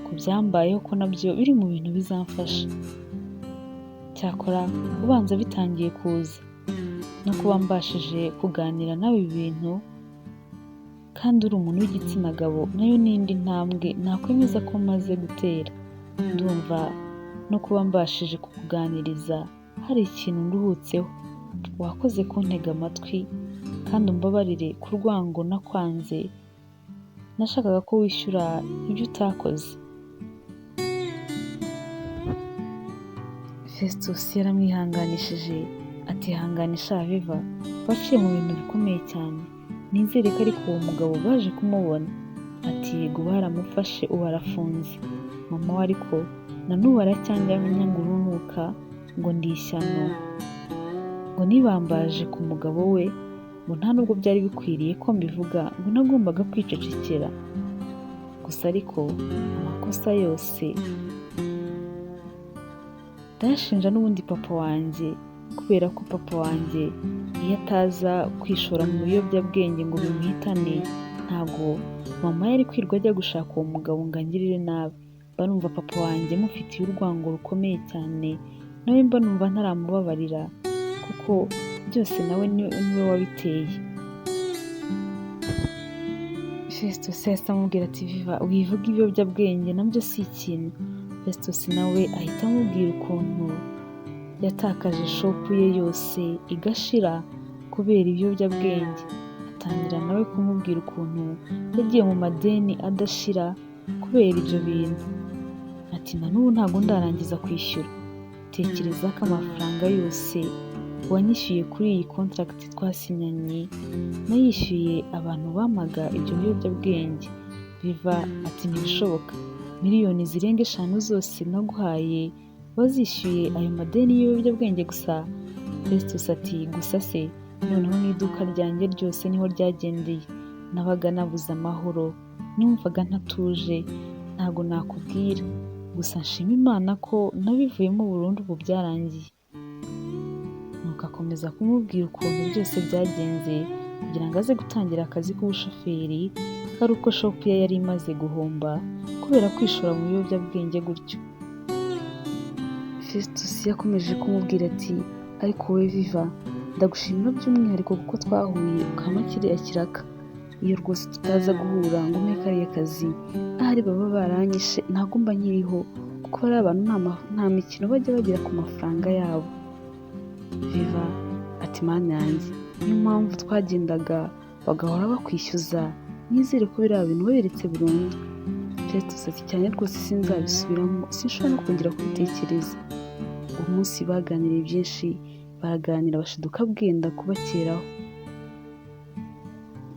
ku byambayeho, ko nabyo biri mu bintu bizamfasha. Cyakora ubanza bitangiye kuza no kuba mbashije kuganira nawe ibi bintu, kandi uri umuntu w'igitsina gabo, nayo n'indi ntambwe nakwemeza ko maze gutera. Ndumva no kuba mbashije kukuganiriza hari ikintu nduhutseho. Wakoze kuntega amatwi kandi umbabarire ku rwango nakwanze, nashakaga ko wishyura ibyo utakoze. Festus yaramwihanganishije ati hanganisha Viva, waciye mu bintu bikomeye cyane, nizere ko ariko uwo mugabo baje kumubona. Ati yego baramufashe ubu arafunze. Mama we ariko na n'ubu aracyanyamenya ngo urunuka, ngo ndi ishyano, ngo nibambaje ku mugabo we, ngo nta nubwo byari bikwiriye ko mbivuga, ngo nagombaga kwicecekera. Gusa ariko amakosa yose ndayashinja n'ubundi papa wanjye, kubera ko papa wanjye iyo ataza kwishora mu biyobyabwenge ngo bimuhitane, ntabwo mama yari kwirwa ajya gushaka uwo mugabo ngo angirire nabi. Mba numva papa wanjye mufitiye urwango rukomeye cyane, nawe mba numva ntaramubabarira, kuko byose nawe niwe wabiteye. Festus yahise amubwira ati Viva, wivuga ibiyobyabwenge nabyo si ikintu. Festus nawe ahita amubwira ukuntu yatakaje shopu ye yose igashira kubera ibiyobyabwenge. Atangira nawe kumubwira ukuntu yagiye mu madeni adashira kubera ibyo bintu. Ati na n'ubu ntabwo ndarangiza kwishyura. Tekereza ko amafaranga yose wanyishyuye kuri iyi contract twasinyanye nayishyuye abantu bamaga ibyo biyobyabwenge. Viva ati ntibishoboka, miliyoni zirenga 5 zose naguhaye wazishyuye ayo madeni y'ibiyobyabwenge gusa. Festus ati gusa se noneho n'iduka ryanjye ryose niho ryagendeye, nabaga nabuze amahoro, numvaga ntatuje, ntabwo nakubwira, gusa nshima Imana ko nabivuyemo burundu ubu byarangiye. Nuko akomeza kumubwira ukuntu byose byagenze kugira ngo aze gutangira akazi k'ubushoferi, kari uko shopu ye yari imaze guhomba kubera kwishora mu biyobyabwenge gutyo. Festus yakomeje kumubwira ati ariko we Viva, ndagushimira by'umwihariko kuko twahuye ukama kiriya kiraka. Iyo rwose tutaza guhura ngo umpe kariya kazi, ahari baba baranyishe ntabwo mba nkiriho, kuko bari abantu nta mikino bajya bagira ku mafaranga yabo. Viva ati mana yanjye, niyo mpamvu twagendaga bagahora bakwishyuza, nizere ko biriya bintu waberetse burundu. Festus ati cyane rwose sinzabisubiramo, sinshobora no kongera kubitekereza. Uwo munsi baganiriye byinshi, baraganira bashiduka bwenda kubakeraho.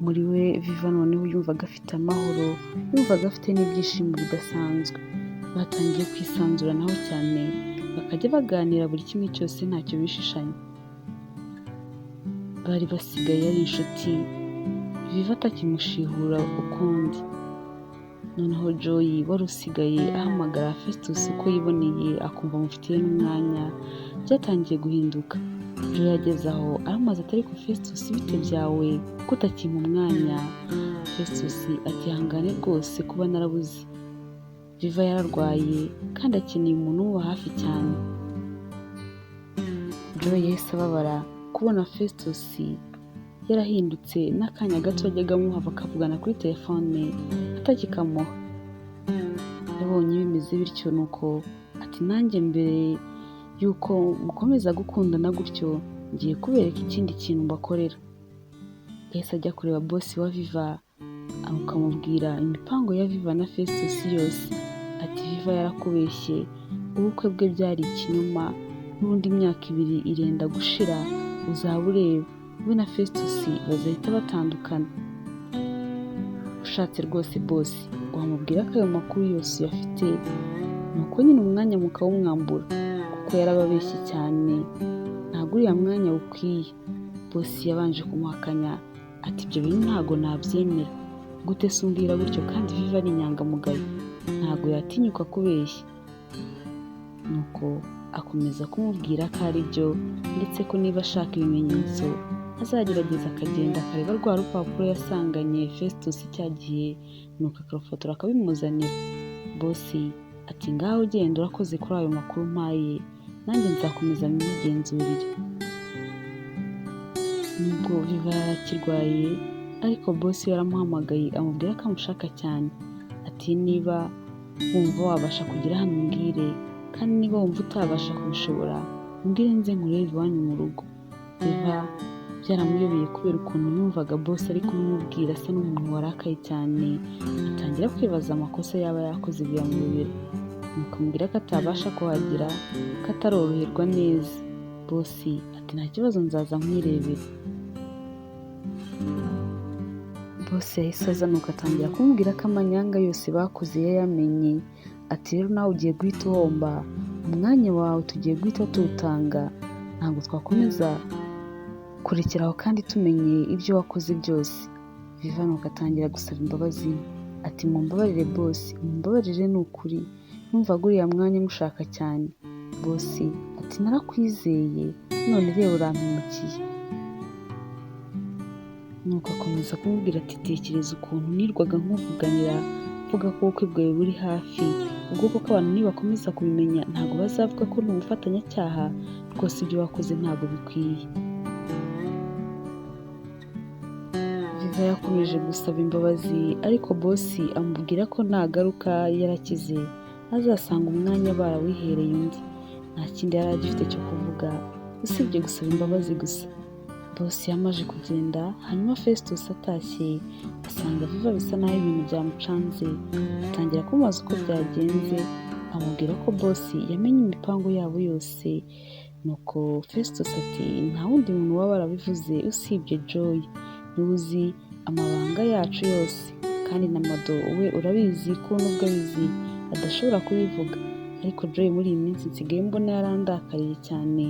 Muri we Viva noneho yumvaga afite amahoro, yumvaga afite n'ibyishimo bidasanzwe. Batangiye kwisanzuranaho cyane, bakajya baganira buri kimwe cyose ntacyo bishishanya. Bari basigaye ari inshuti, Viva atakimushihura ukundi. Noneho Joy wari usigaye ahamagara Festus uko yiboneye akumva amufitiye n'umwanya, byatangiye guhinduka. Joy yageze aho aramaze ati ariko Festus bite byawe ko utakimpa umwanya? Festus ati ihangane rwose kuba narabuze. Viva yararwaye kandi akeneye umuntu umuba hafi cyane. Joy yahise ababara kubona Festus yarahindutse, n'akanya gato yajyaga amuha bakavugana kuri telefone atakikamuha. Yabonye bimeze bityo nuko ati nanjye mbere yuko mukomeza gukundana gutyo ngiye kubereka ikindi kintu mbakorera. Yahise ajya kureba boss wa Viva akamubwira imipango ya Viva na Festus yose. Ati Viva yarakubeshye, ubukwe bwe byari ikinyoma, n'undi imyaka 2 irenda gushira uzaba ureba, we na Festus bazahita batandukana. Ushatse rwose boss wamubwira ko ayo makuru yose uyafite, nuko nyine umwanya mukawumwambura kuko yarababeshye cyane, ntabwo uriya mwanya ukwiye. Boss yabanje kumuhakanya ati ibyo bintu ntabwo nabyemera, gute se umbwira gutyo kandi Viva ari inyangamugayo, ntabwo yatinyuka kubeshya. Nuko akomeza kumubwira ko ari byo, ndetse ko niba ashaka ibimenyetso azagerageza akagenda akareba rwa rupapuro yasanganye Festus cyagiye, nuko akarufotora akabimuzanira. Boss ati ngaho ugenda urakoze kuri ayo makuru mpaye, nanjye nzakomeza mbyigenzurire. Nubwo Viva yarakirwaye ariko boss yaramuhamagaye amubwira ko amushaka cyane. Ati niba wumva wabasha kugera hano mbwire, kandi niba wumva utabasha kubishobora mbwire nze nkurebe iwanyu mu rugo. Viva byaramuyobeye kubera ukuntu yumvaga boss ari kumubwira asa n'umuntu warakaye cyane, atangira kwibaza amakosa yaba yakoze biramuyobera. Nuko ambwira ko atabasha kuhagera, ko ataroroherwa neza. Boss ati nta kibazo nzaza nkwirebera. Boss yahise aza nuko atangira kumubwira ko amanyanga yose bakoze yayamenye. Ati rero nawe ugiye guhita uhomba, umwanya wawe tugiye guhita tuwutanga, ntabwo twakomeza kurekeraho kandi tumenye ibyo wakoze byose. Viva nuko atangira gusaba imbabazi. Ati mumbabarire boss, mumbabarire ni ukuri, numvaga uriya mwanya mushaka cyane. Boss ati narakwizeye, none rero urampemukiye. Nuko akomeza kumubwira ati tekereza ukuntu nirwaga nkuvuganira mvuga ko ubukwe bwawe buri hafi, ubwo koko abantu nibakomeza kubimenya ntabwo bazavuga ko uri umufatanyacyaha, rwose ibyo wakoze ntabwo bikwiye. Viva yakomeje gusaba imbabazi ariko boss amubwira ko nagaruka yarakize azasanga umwanya barawihereye undi. Nta kindi yari agifite cyo kuvuga usibye gusaba imbabazi gusa. Boss yamaje kugenda, hanyuma Festus atashye asanga Viva bisa naho ibintu byamucanze. Atangira kumubaza uko byagenze, amubwira ko boss yamenye imipango yabo yose. Nuko Festus ati nta wundi muntu waba warabivuze usibye Joy, niwe uzi amabanga yacu yose, kandi na Mado we urabizi ko nubwo abizi adashobora kubivuga, ariko Joy muri iyi minsi nsigaye mbona yarandakariye cyane,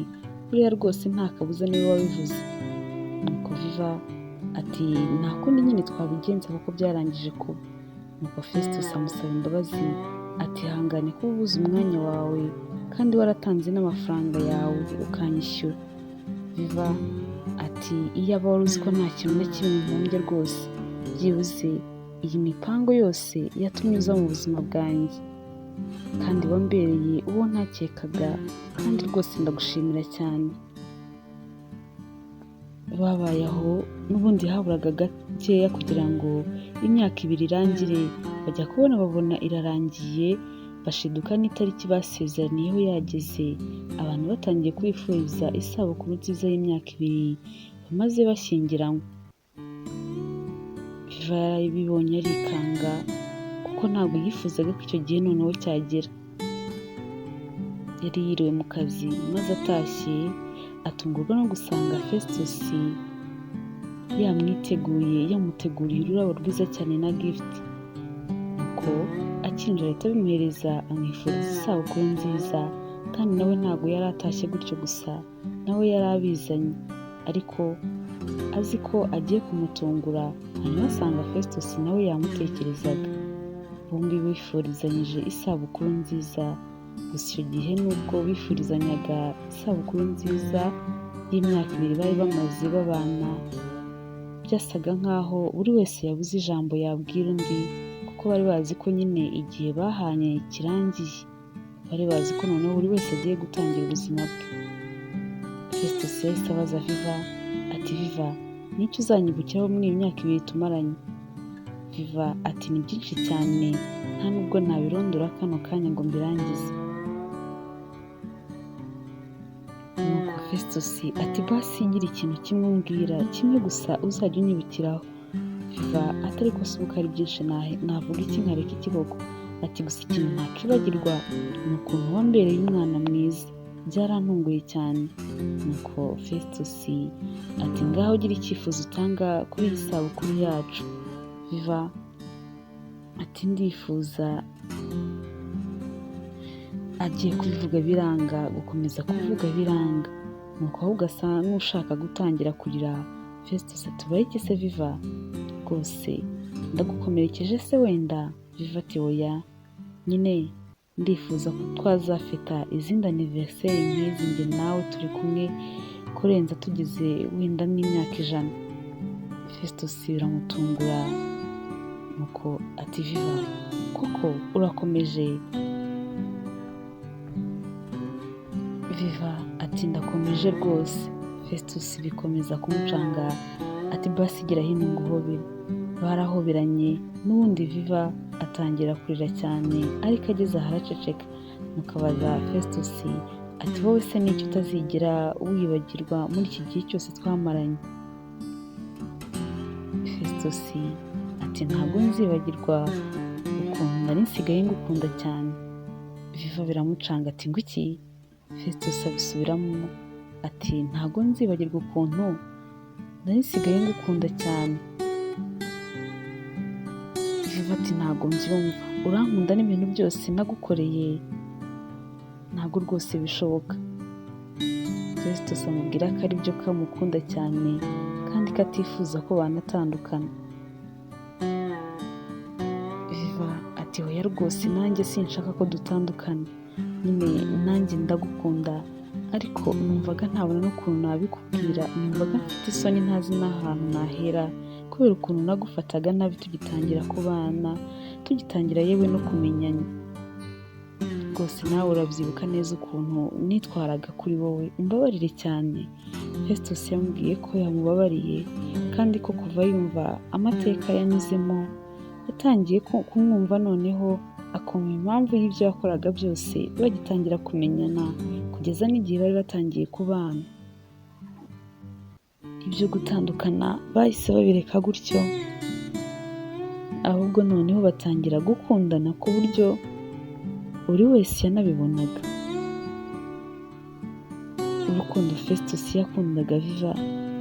buriya rwose nta kabuza niwe wabivuze. Nuko Viva ati nta kundi nyine twabigenza kuko byarangije kuba. Nuko Festus amusaba imbabazi ati hangane kuba ubuze umwanya wawe kandi waratanze n'amafaranga yawe ukanyishyura. Viva ati iyaba wari uzi ko nta kintu na kimwe mpumbye rwose, byibuze iyi mipango yose yatumye uza mu buzima bwanjye, kandi wambereye uwo ntakekaga, kandi rwose ndagushimira cyane. Babaye aho n'ubundi haburaga gakeya kugira ngo imyaka 2 irangire, bajya kubona babona irarangiye, bashiduka n'itariki basezeraniyeho yageze, abantu batangiye kwifuriza isabukuru nziza y'imyaka 2 bamaze bashyingiranywe. Viva yarabibonye arikanga kuko ntabwo yifuzaga ko icyo gihe noneho cyagera. Yari yiriwe mu kazi, maze atashye atungurwa no gusanga Festus yamuteguriye ururabo rwiza cyane na gift. Nuko akinjira ahita abimuhereza, amwifuriza isabukuru nziza, kandi nawe ntabwo yari atashye gutyo gusa, nawe yari abizanye, ariko azi ko agiye kumutungura. Hanyuma asanga Festus nawe yamutekerezaga. Bombi bifurizanyije isabukuru nziza. Gusa icyo gihe nubwo bifurizanyaga isabukuru nziza y'imyaka 2 bari bamaze babana, byasaga nkaho buri wese yabuze ijambo yabwira undi, kuko bari bazi ko nyine igihe bahanye kirangiye. Bari bazi ko noneho buri wese agiye gutangira ubuzima bwe. Festus yahise abaza Viva ati, Viva, n'icyo uzanyibukiraho muri iyi myaka 2 tumaranye? Viva ati, ni byinshi cyane, nta nubwo nabirondora kano kanya ngo mbirangize. Nuko Festus ati, basi ngira ikintu kimwe umbwira, kimwe gusa uzajya unyibukiraho. Viva ati, ariko se ubu ari byinshi navuga iki nkareka iki koko? Ati, gusa ikintu ntakibagirwa ni ukuntu wambereye umwana mwiza, byarantunguye cyane. Nuko Festus ati, ngaho gira icyifuzo utanga kuri iyi sabukuru yacu. Viva ati, ndifuza. Agiye kubivuga biranga, gukomeza kuvuga biranga, nuko ahubwo asa n'ushaka gutangira kurira. Festus ati, ubaye iki se Viva? Rwose ndagukomerekeje se wenda? Viva ati, oya, nyine ndifuza ko twazafata izindi anniversaire nk'izi njye nawe turi kumwe, kurenza tugize wenda n'imyaka 100. Festus biramutungura, nuko ati, Viva, koko urakomeje? Viva ati, ndakomeje rwose. Festus bikomeza kumucanga, ati, basi gira hino nguhobere. Barahoberanye, n'ubundi Viva atangira kurira cyane, ariko ageze aharaceceka. Nuko abaza Festus ati, wowe se n'icyo utazigera wibagirwa muri iki gihe cyose twamaranye? Festus ati, ntabwo nzibagirwa ukuntu nari nsigaye ngukunda cyane. Viva biramucanga ati, ngo iki? Festus abisubiramo ati, ntabwo nzibagirwa ukuntu nari nsigaye ngukunda cyane. Viva ati, ntabwo mbyumva, urankunda n'ibintu byose nagukoreye? Ntabwo rwose bishoboka. Festus amubwira ko ari byo kamukunda cyane, kandi ko atifuza ko banatandukana. Viva ati, oya rwose, nanjye sinshaka ko dutandukana, nyine nanjye ndagukunda, ariko numvaga ntabona n'ukuntu nabikubwira. Numvaga mfite isoni, ntazi n'ahantu nahera, kubera ukuntu nagufataga nabi tugitangira kubana, tugitangira yewe no kumenyana. Rwose nawe urabyibuka neza ukuntu nitwaraga kuri wowe, umbabarire cyane. Festus yamubwiye ko yamubabariye, kandi ko kuva yumva amateka yanyuzemo yatangiye kumwumva, noneho akumva impamvu y'ibyo yakoraga byose bagitangira kumenyana, kugeza n'igihe bari batangiye kubana. Ibyo gutandukana bahise babireka gutyo, ahubwo noneho batangira gukundana ku buryo buri wese yanabibonaga. Urukundo Festus yakundaga Viva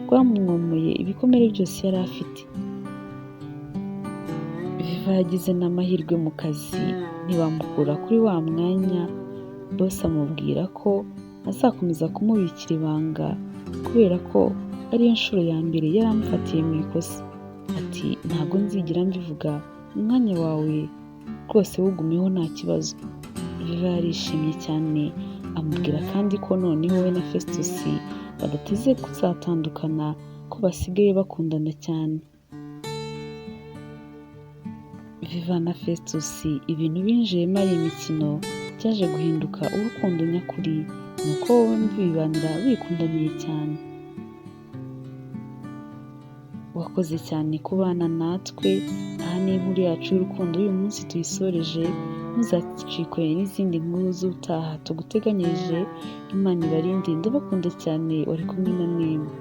rwamumwomoye ibikomere byose yari afite. Viva yagize n'amahirwe mu kazi, ntibamukura kuri wa mwanya. Boss amubwira ko azakomeza kumubikira ibanga, kubera ko ariyo nshuro ya mbere yari amufatiye mu ikosa. Ati, ntabwo nzigera mbivuga, umwanya wawe rwose wugumeho nta kibazo. Viva yarishimye cyane, amubwira kandi ko noneho we na Festus badateze kuzatandukana, ko basigaye bakundana cyane. Viva na Festus ibintu binjiyemo ari imikino, byaje guhinduka urukundo nyakuri, nuko bombi bibanira bikundaniye cyane. Wakoze cyane kubana natwe, aha ni inkuru yacu y'urukundo uyu munsi tuyisoreje. Ntuzacikwe n'izindi nkuru z'utaha tuguteganyirije. Imana ibarinde, ndabakunda cyane, wari kumwe na mwembi.